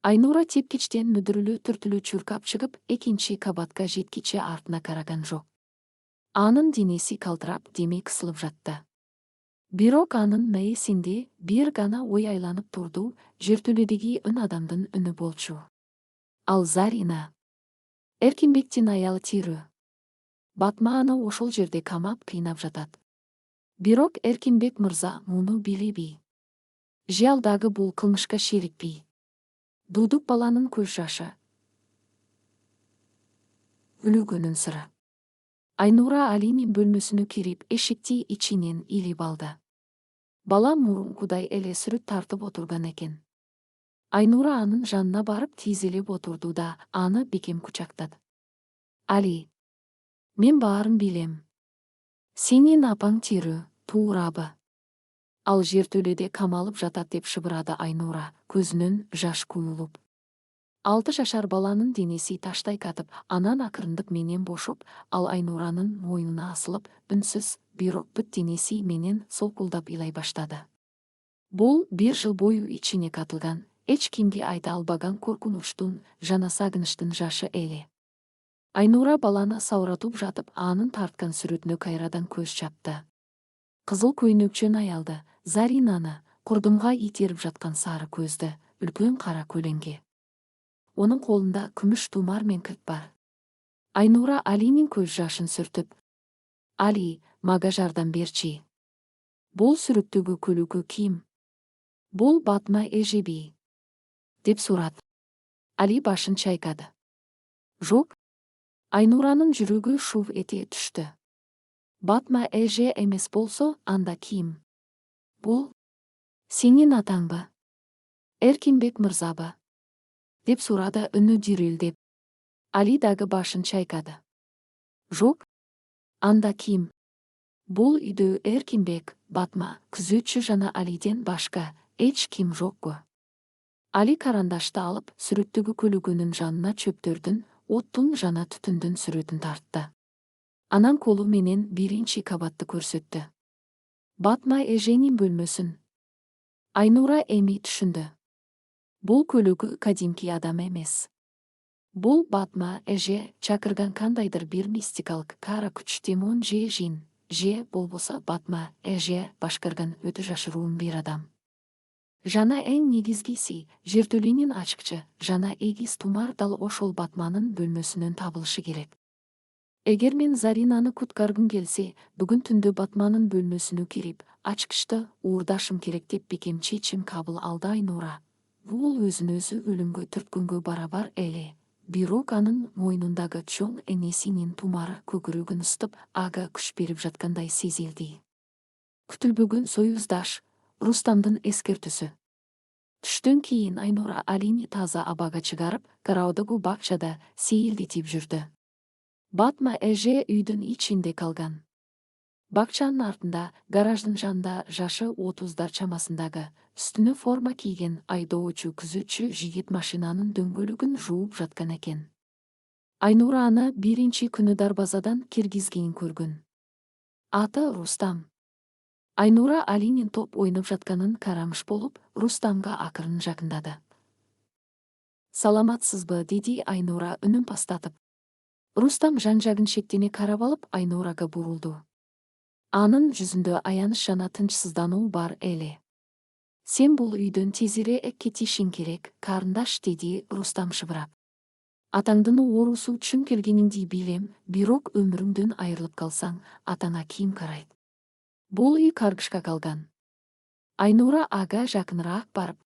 Айнура тепкичтен мүдүрүлүү түртүлүү чуркап чыгып, экинчи кабатка жеткиче артына караган жок. Анын денеси калтырап, демей кысылып жатты. Бирок анын мээсинде бир гана ой айланып турду, жертөлөдөгү үн адамдын үнү болчу. Ал Зарина. Эркинбектин аялы тирүү. Батма аны ошол жерде камап кыйнап жатат. Бирок Эркинбек мырза муну билеби? Же ал дагы бул кылмышка шерикпи? Дудук баланын көз жашы. Үлүүгөнүн сыры. Айнура Алинин бөлмөсүнө кирип, эшикти ичинен илип алды. Бала мурункудай эле сүрүт тартып отурган экен. Айнура анын жанына барып тизелеп отурду да, аны бекем кучактады. Али, мен баарын билем. Сенин апаң тирүү, туурабы? Ал жертөлөдө камалып жатат, деп шыбырады Айнура, көзүнөн жаш куюлуп. 6 жашар баланын денеси таштай катып, анан акырындык менен бошуп, ал Айнуранын мойнуна асылып, үнсүз, бирок бүт денеси менен солкулдап илай баштады. Бул 1 жыл бою ичине катылган, эч кимге айта албаган коркунучтун жана сагынычтын жашы эле. Айнура баланы сауратып жатып, анын тарткан сүрөтүнө кайрадан көз чапты. Кызыл көйнөкчөн аялды, Заринаны, курдумга итерип жаткан сары көздү, үлкөн кара көлеңке. Онун колунда күмүш тумар мен кілт бар. Айнура Алинин көз жашын сүртүп: Али, мага жардам берчи. Бул сүрөттөгү көлүкө ким? Бул Батма эжеби? Деп сурат. Али башын чайкады. Жок. Айнуранын жүрөгү шув эте түштү. Батма эже эмес болсо, анда ким? Бул сенин атаңбы? Эркинбек мырзабы? Деп сурады үнү дирилдеп. Али дагы башын чайкады. Жок. Анда ким? Бул үйдө Эркинбек, Батма, күзөтчү жана Алиден башка эч ким жокку. Али карандашты алып, сүрөттөгү көлүгөнүн жанына чөптөрдүн, оттун жана түтүндүн сүрөтүн тартты. Анан колу менен 1 кабатты көрсөттү. Батма эженин бөлмөсүн. Айнура эми түшүндү. Бул көлүгү кадимки адам эмес. Бул Батма эже чакырган кандайдыр бир мистикалык кара күч, демон же жин, же болбосо Батма эже башкарган өтө жашыруун бир адам. Жана эң негизгиси, жертөлөнүн ачкычы жана эгиз тумар дал ошол Батманын бөлмөсүнөн табылышы керек. Эгер мен Заринаны куткаргым келсе, бүгүн түндө Батманын бөлмөсүнө кирип, ачкычты уурдашым керек, деп бекем чечим кабыл алды Айнура. Бул өзүн-өзү өлүмгө түрткөнгө барабар эле. Бирок анын мойнундагы чоң энесинин тумары көгүрөгүн ысытып, ага күч берип жаткандай сезилди. Күтүлбөгөн союздаш, Рустамдын эскертүүсү. Түштөн кийин Айнура Алини таза абага чыгарып, кароодогу бакчада сейилдетип жүрдү. Батма эже үйдүн ичинде калган. Бакчанын артында, гараждын жанында жашы 30 чамасындагы, үстүнө форма кийген айдоочу күзөтчү жигит машинанын дөңгөлөгүн жууп жаткан экен. Айнура аны 1 күнү дарбазадан киргизгенин көргөн. Аты Рустам. Айнура Алинин топ ойноп жатканын карамыш болуп, Рустамга акырын жакындады. Саламатсызбы, деди Айнура үнүн пастатып. Рустам жан-жағын шектене қарап алып Айнураға бұрылды. Анын жүзінде аяныш жана тынчсыздануу бар эле. Сен бұл үйдөн тезирээк кетишиң керек, карындаш, деди Рустам шыбырап. Атаңдын оорусу үчүн келгениңди билем, бирок өмүрүңдөн айрылып калсаң, атаңа ким карайт? Бул үй каргышка калган. Айнура ага жакыныраак барып: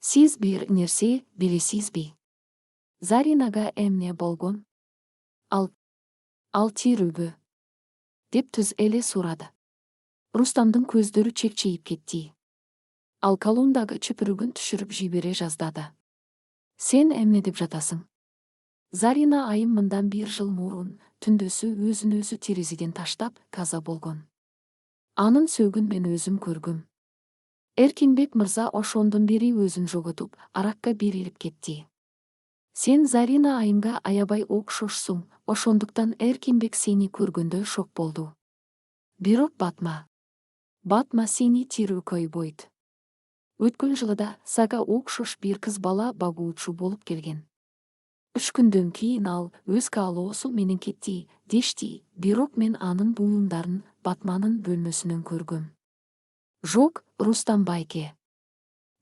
Сиз бир нерсе билесизби? Заринага эмне болгон? Ал тирүүбү? Деп түз эле сурады. Рустамдын көздөрү чекчейип кетти. Ал колондагы чөпүрөгүн түшүрүп жибере жаздады. Сен эмне деп жатасың? Зарина айым мындан 1 жыл мурун түндөсү өзүн өзү терезеден таштап каза болгон. Анын сөөгүн мен өзүм көргүм. Эркинбек мырза ошондон бери өзүн жоготуп, аракка берилип кетти. Сен Зарина айымга аябай окшошсуң, ошондуктан Эркинбек сени көргөндө шок болду. Бирок Батма сени тирүү койбойт. Өткөн жылда сага окшош бир кыз бала багуучу болуп келген. 3 күндөн кийин ал өз каалоосу менен кетти, дешти, бирок мен анын буюмдарын Батманын бөлмөсүнөн көргөм. Жок, Рустам байке.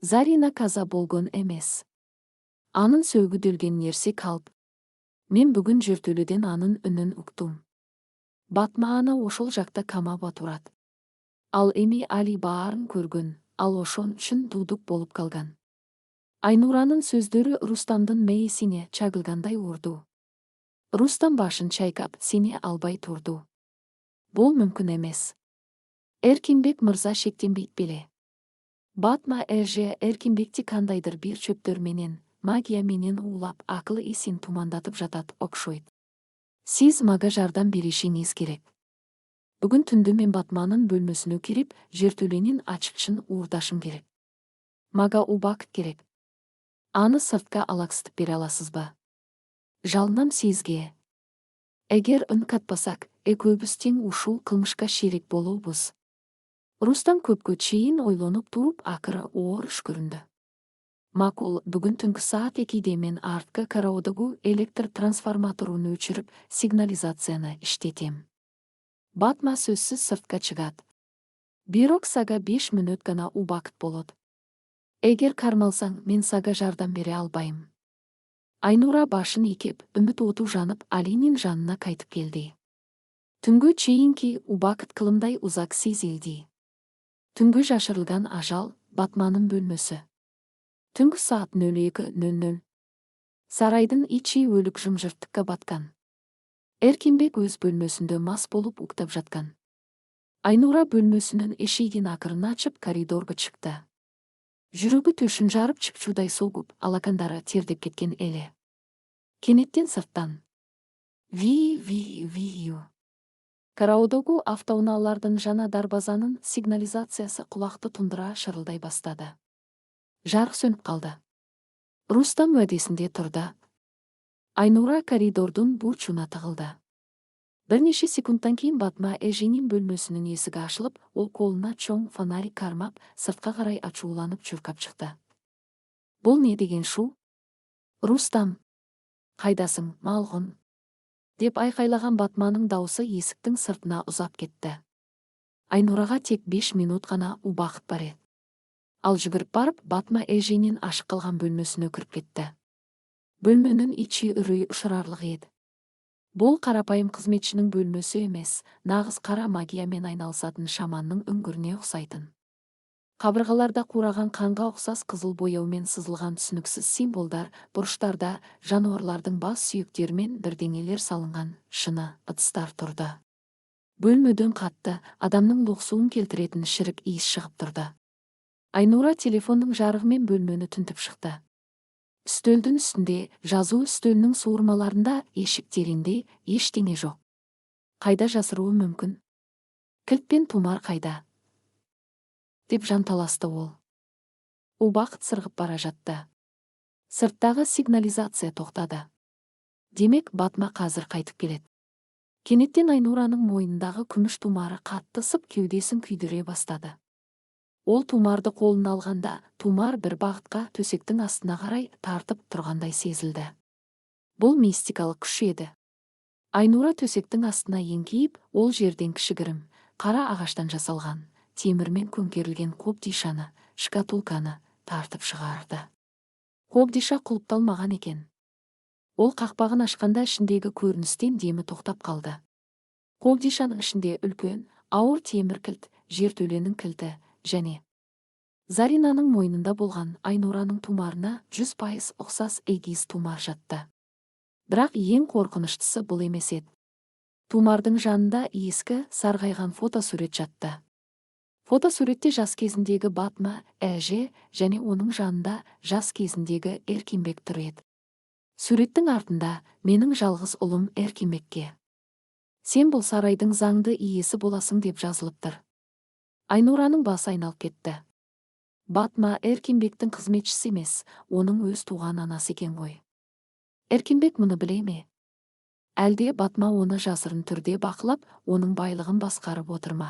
Зарина каза болгон эмес. Анын сөөгүдөлгөн нерсе калп. Мен бүгүн жертөлөдөн анын үнүн уктум. Батма ана ошол жакта камап турат. Ал эми Али баарын көргөн, ал ошон үчүн дуудук болуп калган. Айнуранын сөздөрү Рустамдын мээсине чагылгандай урду. Рустам башын чайкап, сени албай турду. Бул мүмкүн эмес. Эркинбек мырза шектенбейт беле? Батма Эркинбекти кандайдыр бир чөптөр менен, магия менен уулап, акыл эсин тумандатып жатат окшойт. Сиз мага жардам беришиңиз керек. Бүгүн түндө мен Батманын бөлмөсүнө кирип, жертөленин ачкычын уурдашым керек. Мага убакыт керек. Аны сыртка алаксытып бере аласызбы? Жалынам сизге. Эгер үн катпасак, экөөбүз тең ушул кылмышка шерик болобуз. Рустам көпкө чейин ойлонуп туруп, акыры оор үшкүрүндү. Макул, бүгүн түнкү саат 2-де мен арткы кароодогу электр трансформаторун өчүрүп, сигнализацияны иштетем. Батма сөзсүз сыртка чыгат. Бирок сага 5 мүнөт гана убакыт болот. Эгер кармалсаң, мен сага жардам бере албайм. Айнура башын ийкеп, үмүт оту жанып, Алинин жанына кайтып келди. Түнгө чейинки убакыт кылымдай узак сезилди. Түнгө жашырылган ажал, Батманын бөлмөсү. Түнгү саат 02:00. Сарайдын ичи өлүк жымжырттыкка баткан. Эркинбек өз бөлмөсүндө мас болуп уктап жаткан. Айнура бөлмөсүнүн эшигин акырын ачып, коридорго чыкты. Жүрөгү төшүн жарып, чыпчуудай согуп, алакандары тердеп кеткен эле. Кенеттен сырттан: Ви. Караодогу автоунаалардын жана дарбазанын сигнализациясы кулакты тундура шырылдай баштады. Жарык сөнүп калды. Рустам уәдесинде турду. Айнура коридордун бурчуна тыгылды. Бир нече секундтан кийин Батма эженин бөлмөсүнүн эсиги ачылып, ол колуна чоң фонарик кармап, сыртка карай ачууланып чуркап чыкты. Бул не деген шу? Рустам, кайдасың, малгун? Деп айкайлаган Батманын дауысы эсиктин сыртына узап кетти. Айнурага тек 5 минут гана убакыт бар эди. Ал жүгүрүп барып, Батма эженин ашык калган бөлмөсүнө кирип кетти. Бөлмөнүн ичи үрөй учурарлык эди. Бул карапайым кызметчинин бөлмөсү эмес, нагыз кара магия менен айналысатын шамандын үңгүрүнө оксойтун. Кабыргаларда куураган канга оксас кызыл бояу менен сызылган түсүнүксүз символдар, буруштарда жаныбарлардын бас сүйөктөрү менен бирдеңелер салынган шыны ыдыстар турду. Бөлмөдөн катты, адамдын луксуун келтиретін ширик ийис чыгып турду. Айнура телефондун жарыгы менен бөлмөнү тинтип чыкты. Үстөлдүн үстүндө, жазуу үстөлүнүн суурмаларында, эшиктеринде эчтене жок. Кайда жасыруу мүмкүн? Килт пен тумар кайда? Деп жанталасты ол. Убакыт сыргып бара жатты. Сырттагы сигнализация токтады. Демек, Батма казыр кайтып келет. Кенеттен Айнуранын мойнундагы күмүш тумары катты ысып, кеудесин күйдүрө баштады. Ол тумарды колуна алганда, тумар бир багытка төсектин астына карай тартып тургандай сезилди. Бул мистикалык күч эди. Айнура төсектің астына еңкейіп, ол жерден кішігірім, қара ағаштан жасалған, темірмен көмкерілген қобдишаны, шкатулканы тартып шығарды. Қобдиша құлыпталмаған екен. Ол қақпағын ашқанда ішіндегі көріністен демі тоқтап қалды. Қобдишаның ішінде үлкен, ауыр темір кілт, жертөленің кілті және Заринаның мойнында болған Айнураның тумарына 100% ұқсас эгиз тумар жатты. Бірақ ең қорқыныштысы бұл емес еді. Тумардың жанында ескі, сарғайған фотосурет жатты. Фотосуретте жас кезіндегі Батма, әже және оның жанында жас кезіндегі Эркинбек тұр еді. Суреттің артында менің жалғыз ұлым Эркинбекке. Сен бұл сарайдың заңды иесі боласың деп жазылып тұр. Айнураның басы айналып кетті. Батма Эркинбектің қызметшісі емес, оның өз туған анасы екен ғой. Эркинбек мұны біле ме? Әлде Батма оны жасырын түрде бақылап, оның байлығын басқарып отыр ма?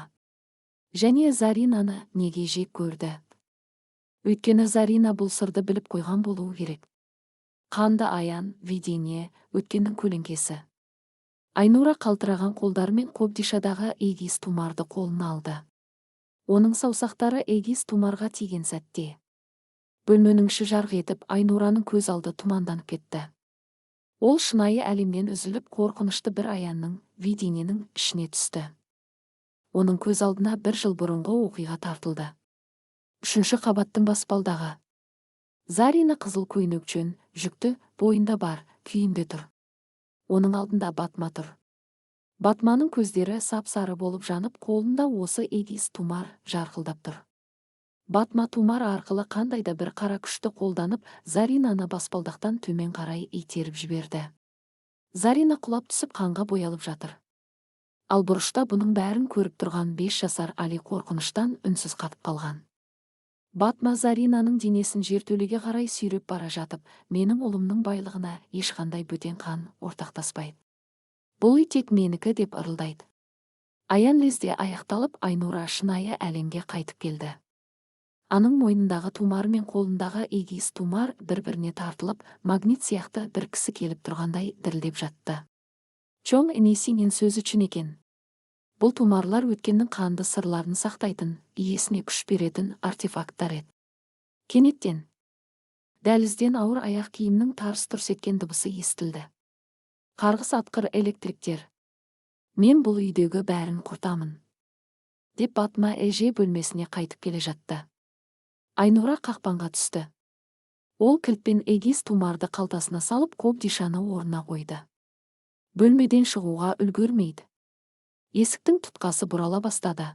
Және Заринаны неге жек көрді? Өйткені Зарина бұл сырды біліп қойған болуы керек. Қанды аян, видение, өткеннің көлеңкесі. Айнура қалтыраған қолдарымен қобдишадағы эгиз тумарды қолына алды. Оның саусақтары эгиз тумарға тиген сәтте бөлменің іші жарқ етіп, Айнураның көз алды тұманданып кетті. Ол шынайы әлемнен үзіліп, қорқынышты бір аянның, видениенің ішіне түсті. Оның көз алдына 1 жыл бұрынғы оқиға тартылды. 3-ші қабаттың баспалдағы. Зарина қызыл көйнек жөн, жүкті, бойында бар, күйінде тұр. Оның алдында Батма тұр. Батманың көздері сап-сары болып жанып, қолында осы эгиз тумар жарқылдап тұр. Батма тумар арқылы қандайда бір қара күшті қолданып, Заринаны баспалдақтан төмен қарай итеріп жіберді. Зарина құлап түсіп қанға боялып жатыр. Ал бұрышта бұның бәрін көріп тұрған 5 жасар Али қорқыныштан үнсіз қатып қалған. Батма Заринаның денесін жертөлеге қарай сүйреп бара жатып, менің ұлымның байлығына ешқандай бөтен қан ортақтаспайды. Бұл үй тек менікі деп ырылдайды. Аян лезде аяқталып, Айнура шынайы әлемге қайтып келді. Аның мойнындағы тумар мен қолындағы эгиз тумар бір-біріне тартылып, магнит сияқты бір кісі келіп тұрғандай дірілдеп жатты. Чоң інесінен сөз үшін екен. Бұл тумарлар өткеннің қанды сырларын сақтайтын, иесіне күш беретін артефакттар еді. Кенеттен дәлізден ауыр аяқ киімнің тарс-тұрс еткен дыбысы естілді. Қарғыс атқыр электриктер. Мен бұл үйдегі бәрін құртамын. Деп Батма әже бөлмесіне қайтып келе жатты. Айнура қақпанға түсті. Ол кілтпен эгиз тумарды қалтасына салып, қобдишаны орнына қойды. Бөлмеден шығуға үлгермейді. Есіктің тұтқасы бұрала бастады.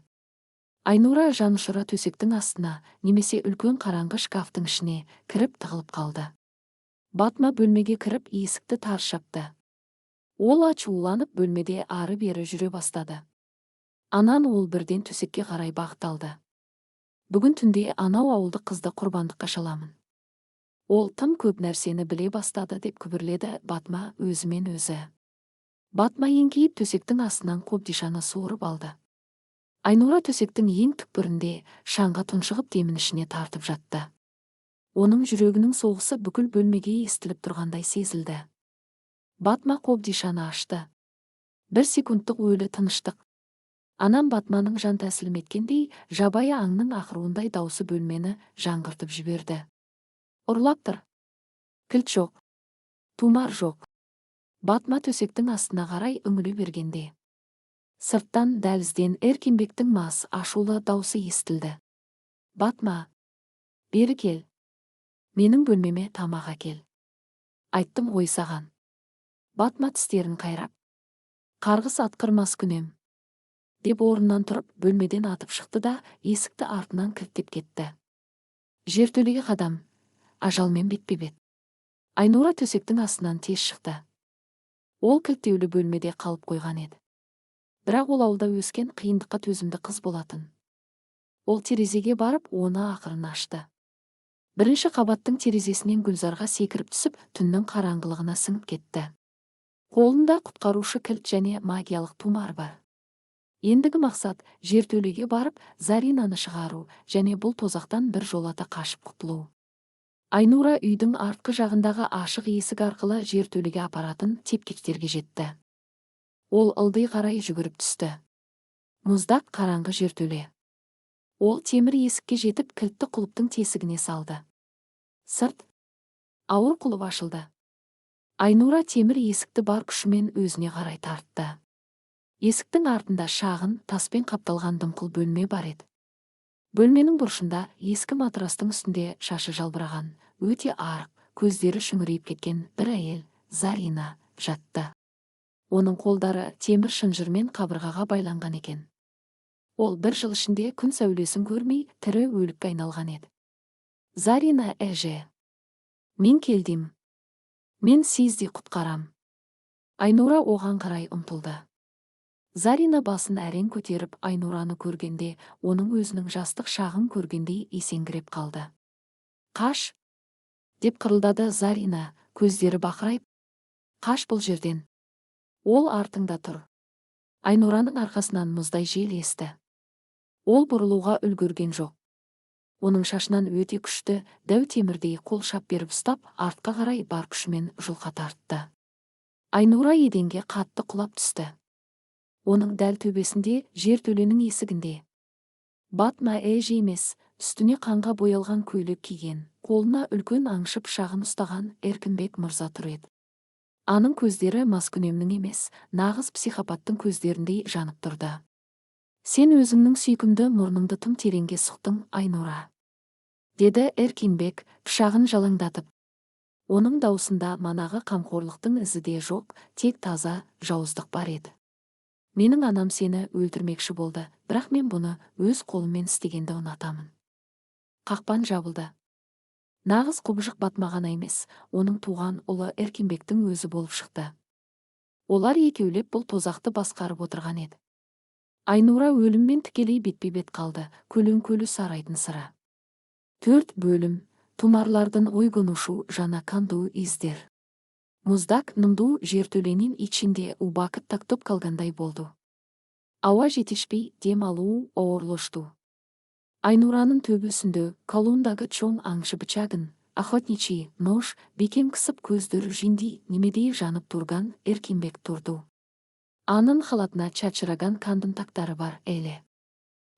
Айнура жанұшыра төсектің астына, немесе үлкен қараңғы шкафтың ішіне кіріп тығылып қалды. Батма бөлмеге кіріп есікті тарс жапты. Ол ашуланып бөлмеде ары-бері жүре бастады. Анан ол бірден төсекке қарай бағытталды. Бүгін түнде анау ауылдық қызды құрбандыққа шаламын. Ол тым көп нәрсені біле бастады деп күбірледі Батма өзімен өзі. Батма еңкейіп төсектің астынан қобдишаны суырып алды. Айнура төсектің ең түкпірінде шаңға тұншығып демін ішіне тартып жатты. Оның жүрегінің соғысы бүкіл бөлмеге естіліп тұрғандай сезілді. Батма қобдишаны ашты. 1 секундтық өлі тыныштық. Анам Батманың жан тәсілім еткендей, жабайы аңның ақыруындай даусы бөлмені жаңғыртып жіберді. Ұрлап тұр. Кілт жоқ. Тумар жоқ. Батма төсектің астына қарай үңіле бергенде сырттан дәлізден Эркинбектің мас ашулы даусы естілді. Батма, бері кел. Менің бөлмеме тамақ әкел. Айттым ғой саған. Батма тістерін қайрап. Қарғыс атқырмас күнем. Деп орнынан тұрып, бөлмеден атып шықты да, есікті артынан кілттеп кетті. Жертөлеге қадам, ажалмен бетпе-бет. Айнура төсектің астынан тез шықты. Ол кілттеулі бөлмеде қалып қойған еді. Бірақ ол ауылда өскен қиындыққа төзімді қыз болатын. Ол терезеге барып, оны ақырын ашты. 1-ші қабаттың терезесінен Гүлзарға секіріп түсіп, түннің қараңғылығына сіңіп кетті. Қолында құтқарушы кілт және магиялық тумар бар. Ендігі мақсат жертөлеге барып, Заринаны шығару және бұл тозақтан бір жолата қашып құтылу. Айнура үйдің артқы жағындағы ашық есік арқылы жертөлеге апаратын тепкештерге жетті. Ол ылдый қарай жүгіріп түсті. Мұздақ қараңғы жертөле. Ол темір есікке жетіп кілтті құлыптың тесігіне салды. Сырт ауыр құлып ашылды. Айнура темір есікті бар күшімен өзіне қарай тартты. Есіктің артында шағын, таспен қапталған дымқыл бөлме бар еді. Бөлменің бұрышында ескі матрастың үстінде шашы жалбыраған, өте арық, көздері шүңірейіп кеткен бір әйел, Зарина, жатты. Оның қолдары темір шынжырмен қабырғаға байланған екен. Ол бір жыл ішінде күн сәулесін көрмей, тірі өлікке айналған еді. Зарина әже. Мен келдім. Мен сізді құтқарам. Айнура оған қарай ұмтылды. Зарина басын әрең көтеріп Айнураны көргенде, оның өзінің жастық шағын көргендей есеңгіреп қалды. Қаш! Деп қырылдады Зарина, көздері бақырайып. Қаш бұл жерден. Ол артыңда тұр. Айнураның арқасынан мұздай жел есті. Ол бұрылуға үлгерген жоқ. Оның шашынан өте күшті, дәу темірдей қол шап беріп ұстап, артқа қарай бар күшімен жұлқа тартты. Айнура еденге қатты құлап түсті. Оның дәл төбесінде жертөленің есігінде. Батма әже емес, үстіне қанға боялған көйлек киген, қолына үлкен аңшып шағын ұстаған Эркінбек мырза тұр еді. Аның көздері маскүнемнің емес, нағыз психопаттың көздеріндей жанып тұрды. Сен өзіңнің сүйкімді мұрныңды тым тереңге сұқтың, Айнура. Деді Эркінбек, пышағын жалаңдатып. Оның даусында манағы қамқорлықтың ізі де жоқ, тек таза жауыздық бар еді. Менің анам сені өлтірмекші болды, бірақ мен бұны өз қолыммен істегенді ұнатамын. Қақпан жабылды. Нағыз құбыжық Батмағана емес, оның туған ұлы Эркінбектің өзі болып шықты. Олар екеулеп бұл тозақты басқарып отырған еді. Айнура өліммен тікелей бетпе-бет қалды, көлін-көлі сарайдың сыры. 4 бөлім, тұмарлардың ойгонушу жана канду издер. Мұздак нымду жертөленің içinde убакыт тактоп қалғандай болды. Ауа жетешпей дем алуу ауырлошты. Айнураның төбесінде колондағы чоң аңшы бычагын, охотничий нож, бекем кысып көздері жинди немедей жанып тұрған Эркінбек тұрды. Анын халатына чачыраган кандын тактары бар әлі.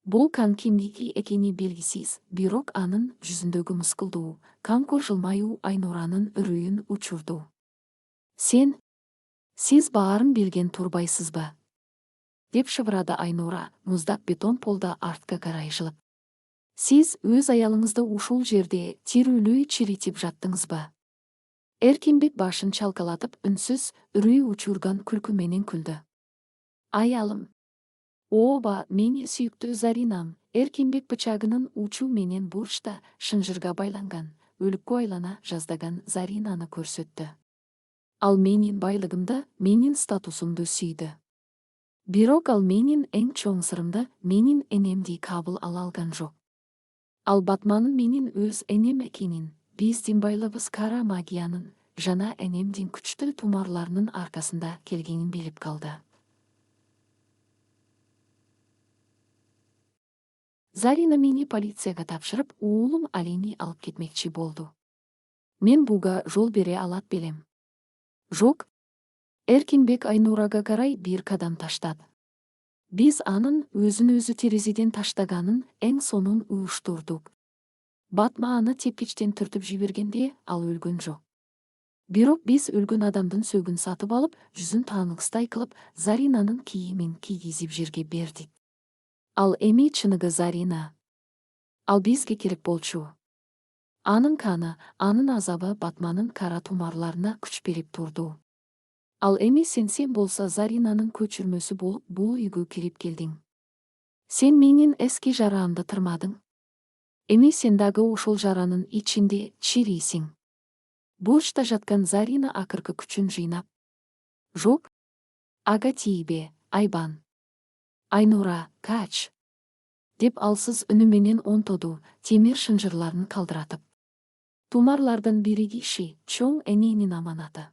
Бұл кан кимдики екені белгісіз, бирок анын жүзіндегі мыскылду, канкор жылмаю Айнураның үрейін учурду. Сіз баарын білген турбайсыз ба? Деп шыбырады Айнура, мұздақ бетон полда артқа қарай жылып. Сіз өз аялыңызды ушул жерде тирүүлүй чиритип жаттыңыз ба? Эркінбек башын чалкалатып үнсіз, үрей учурган күлкіменен күлді. Аялым. Оба, мені сүйікті Заринам, Эркінбек бычагының учу менен бурчта шынжырға байланған, өлікке айлана жаздаган Заринаны көрсөтті. Ал менин байлығымды, менин статусымды сүйді. Бирок ал менин эң чоң сырымды менин энемдей кабыл ала алган жок. Ал Батманын менин өз энем экенин, биздин байлыбыз кара магиянын, жана энемдин күчтүү тумарларынын аркасында келгенин билип калды. Зарина мени полицияга тапшырып, уулум Алини алып кетмекчи болду. Мен буга жол бере алат белем. Жок. Эркінбек Айнурага карай бир кадам таштады. Биз анын өзүн-өзү терезеден таштаганын эң сонун уюштурдук. Батма аны тепкичтен түртүп жибергенде ал өлгөн жок. Бирок биз өлгөн адамдын сөгүн сатып алып, жүзүн тааныкстай кылып, Заринанын кийимин кийгизип жерге бердик. Ал эми чыныгы Зарина. Ал бизге керек болчу. Анын каны, анын азабы Батманын кара тумарларына күч берип турду. Ал эми сен болса Заринанын көчүрмөсү болуп бул үйгө кирип келдиң. Сен менин эски жараамды тырмадың. Эми сен дагы ошол жаранын ичинде чирийсиң. Бурчта жаткан Зарина акыркы күчүн жыйнап. Жок. Ага тийбе, Айбан. Айнура, кач. Деп алсыз үнү менен онтоду, темир шынжырларын калдыратып. Тумарлардын бири киши, чоң эненин аманаты.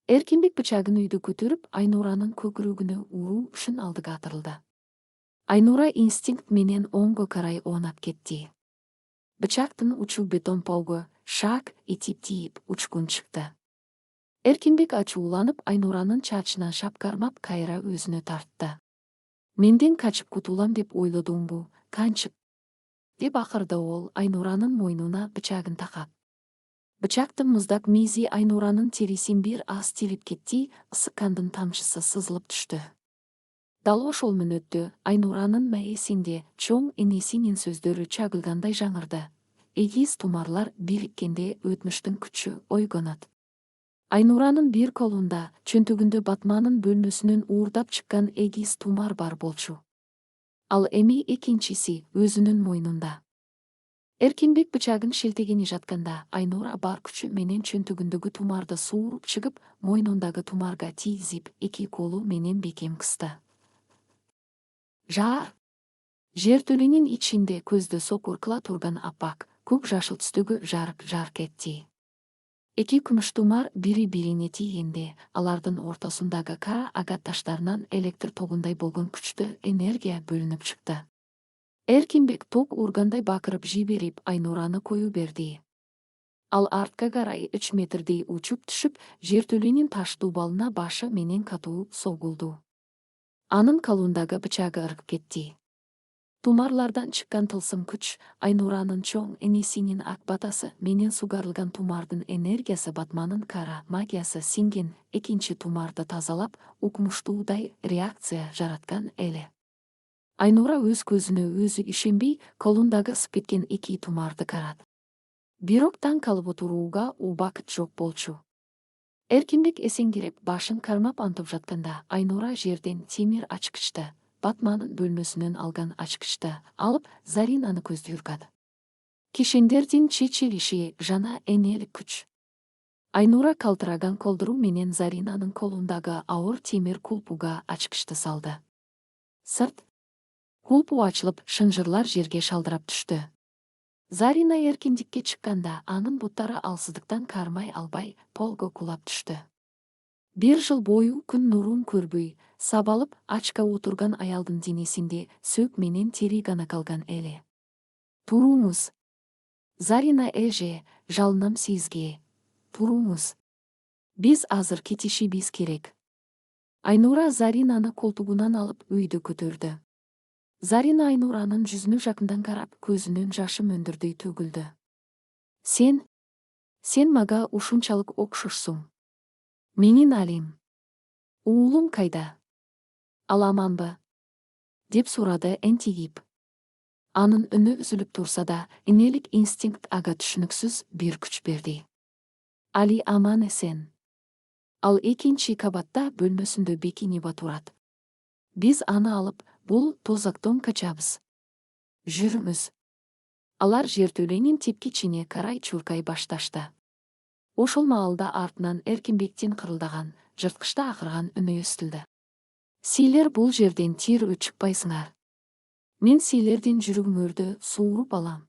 Эркінбек бычагын үйдө көтөрүп, Айнуранын көкүрөгүнө уруу үчүн алдыга атырылды. Айнура инстинкт менен оңго карай оонап кетти. Бычактын учу бетон полго, шак и тип-тип учкун чыкты. Эркинбек ачууланып Айнуранын чачынан шапкармап кайра өзүнө тартты. Менден качып кутулам деп ойлодуңбу, канчып? Деп акырды ол Айнуранын мойнуна бычагын такап. Бычактын муздак мизи Айнуранын терисин бир аз тилип кетти, ысык кандын тамчысы сызылып түштү. Дал ошол мүнөттө Айнуранын маесинде чоң энесинин сөздөрү чагылгандай жаңырды. Эгиз тумарлар бириккенде өтмүштүн күчү ойгонот. Айнуранын бир колунда, чөнтөгүндө Батманын бөлмөсүнөн уурдап чыккан эгиз тумар бар болчу. Ал эми экинчиси өзүнүн мойнунда. Эркинбек бычагын шилтегени жатканда Айнура бар күчү менен чөнтөгүндөгү тумарды сууруп чыгып, мойнундагы тумарга тийгизип, эки колу менен бекем кысты. Жертөлөнүн ичинде көздө сокур кыла турган аппак, көк жашыл түстөгү жарык этти. Эки күмүш тумар бири-бирине тийгенде, алардын ортосундагы кара агат таштарынан электр тогундай болгон күчтүү энергия бөлүнүп чыкты. Эркинбек ток ургандай бакырып жиберип Айнураны кою берди. Ал артка карай 3 метрдей учуп түшүп, жертөлөнүн таш дубалына башы менен катуу согулду. Анын колундагы бычагы ыргып кетти. Тумарлардан чыккан тылсым күч, Айнуранын чоң энесинин ак батасы менен сугарылган тумардын энергиясы Батманын кара магиясы сиңген экинчи тумарды тазалап, укмуштуудай реакция жараткан эле. Айнура өз көзүнө өзү ишенбей, колундагы ысып кеткен эки тумарды карады. Бирок таң калып отурууга убакыт жок болчу. Эркинбек эсенгирип башын кармап антып жатканда Айнура жерден темир ачкычты, Батманын бөлмөсүнөн алган ачкычты алып Заринаны көздөргөдү. Кишендердин чечилиши жана энелик күч. Айнура калтыраган колдуру менен Заринанын колундагы ауыр темир кулпуга ачкычты салды. Сырт кулпу ачылып, шынжырлар жерге шалдырап түштү. Зарина эркиндикке чыкканда анын буттары алсыздыктан кармай албай полго кулап түштү. Бир жыл бою күн нурун көрбөй, сабалып ачка отурган аялдын денесинде сөк менен тери гана калган эле. Туруңуз. Зарина эже, жалынам сизге. Туруңуз. Биз азыр кетишибиз керек. Айнура Заринаны колтугунан алып үйдө көтөрдү. Зарина Айнуранын жүзүнө жакындан карап, көзүнөн жашы мөндүрдөй төгүлдү. Сен мага ушунчалык окшошсуң. Менин алим. Уулум кайда? Ал аманбы? Деп сурады энтигип. Анын үнү үзүлүп турса да, энелик инстинкт ага түшүнүксүз бир күч берди. Али аман эсен. Ал экинчи кабатта бөлмөсүндө бекинип отурат. Биз аны алып, бул тозактон качабыз. Жүрүңүз. Алар жертөлөнүн тепкичине карай чуркай башташты. Ошол маалда артынан Эркинбектин кырылдаган, жырткычта акырган үнү эстилди. Силер бул жерден тирүү чыкпайсыңар. Мен силердин жүрөгүңөрдү сууруп алам.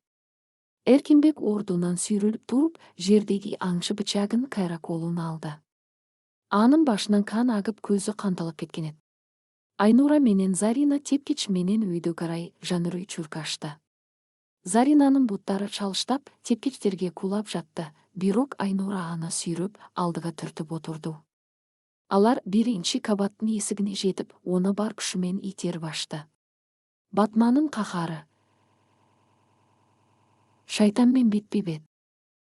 Эркинбек ордунан сүйрөлүп туруп, жердеги аңчы бычагын кайра колуна алды. Анын башынан кан агып, көзү канталап кеткен эт. Айнура менен Зарина тепкич менен үйдө карай жанырый чуркашты. Заринанын буттары чалыштап, тепкичтерге кулап жатты, бирок Айнура аны сүйрөп, алдыга түртүп отурду. Алар биринчи кабаттын эсигине жетип, оны бар күчү менен итерип ачты. Батманын кахары. Шайтан мен бетпе-бет.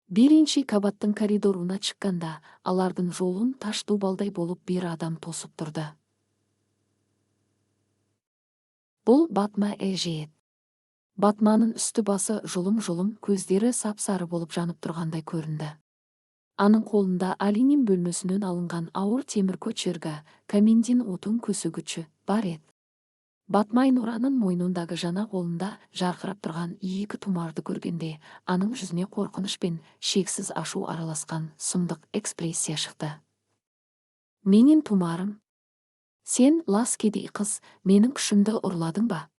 Биринчи кабаттын коридоруна чыкканда, алардын жолун таш дубалдай болуп бир адам тосуп турду. Бул Батма эже. Батманын үстү басы жулум-жулум, көздөрү сапсары болуп жанып тургандай көрүндү. Анын колунда Алинин бөлмөсүнөн алынган ауыр темир көчөргө, каминдин отун көсөгүчү бар эт. Батма Айнуранын мойнундагы жана колунда жаркырап турган эки тумарды көргөндө, анын жүзүнө коркунуч менен шексиз ашуу араласкан сумдук экспрессия чыкты. Менин тумарым. Сен лас кедей кыз, менин күчүмдү урладың ба?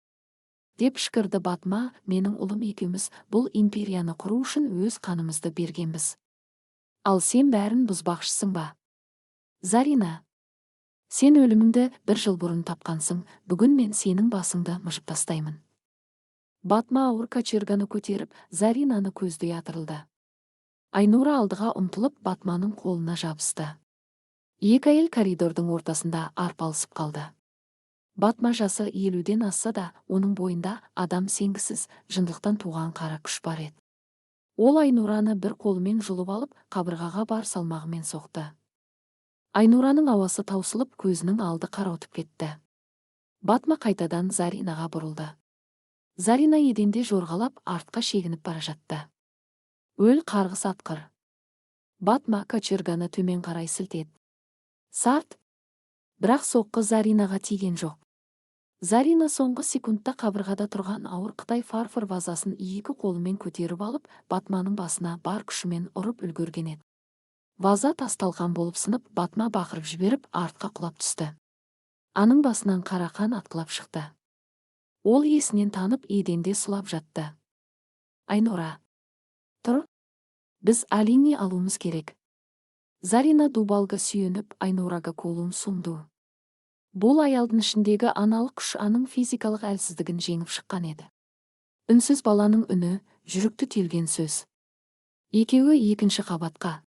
Деп шыкырды Батма, менин улум экөөбүз бул империяны куруу үчүн өз каныбызды бергенбиз. Ал сен бәрін бұзбақшысың ба? Зарина, сен өліміңді бір жыл бұрын тапқансың, бүгін мен сенің басыңды мыжып тастаймын. Батма ауыр кочерганы көтеріп, Заринаны көздөй атырылды. Айнура алдыға ұмтылып Батманың қолына жабысты. Екі әйел коридордың ортасында арпалысып қалды. Батма жасы 50-ден асса да, оның бойында адам сенгісіз жындылықтан туған қара күш бар еді. Ол Айнураны бір қолымен жұлып алып, қабырғаға бар салмағымен соқты. Айнураның ауасы таусылып, көзінің алды қарауытып кетті. Батма қайтадан Заринаға бұрылды. Зарина еденде жорғалап, артқа шегініп бара жатты. Өл қарғыс атқыр. Батма кочерганы төмен қарай сілтеді. Сарт! Бірақ соққы Заринаға тиген жоқ. Зарина соңғы секундта қабырғада тұрған ауыр Қытай фарфор вазасын екі қолымен көтеріп алып, Батманың басына бар күшімен ұрып үлгерген еді. Ваза тасталған болып сынып, Батма бақырып жіберіп, артқа құлап түсті. Аның басынан қара қан атқылап шықты. Ол есінен танып, еденде сұлап жатты. Айнура, тұр, біз Алини алуымыз керек. Зарина дубалға сүйеніп, Айнурага қолын сұнды. Бұл аялдың ішіндегі аналық күш аның физикалық әлсіздігін жеңіп шыққан еді. Үнсіз баланың үні, жүректі телген сөз. Екеуі екінші қабатқа,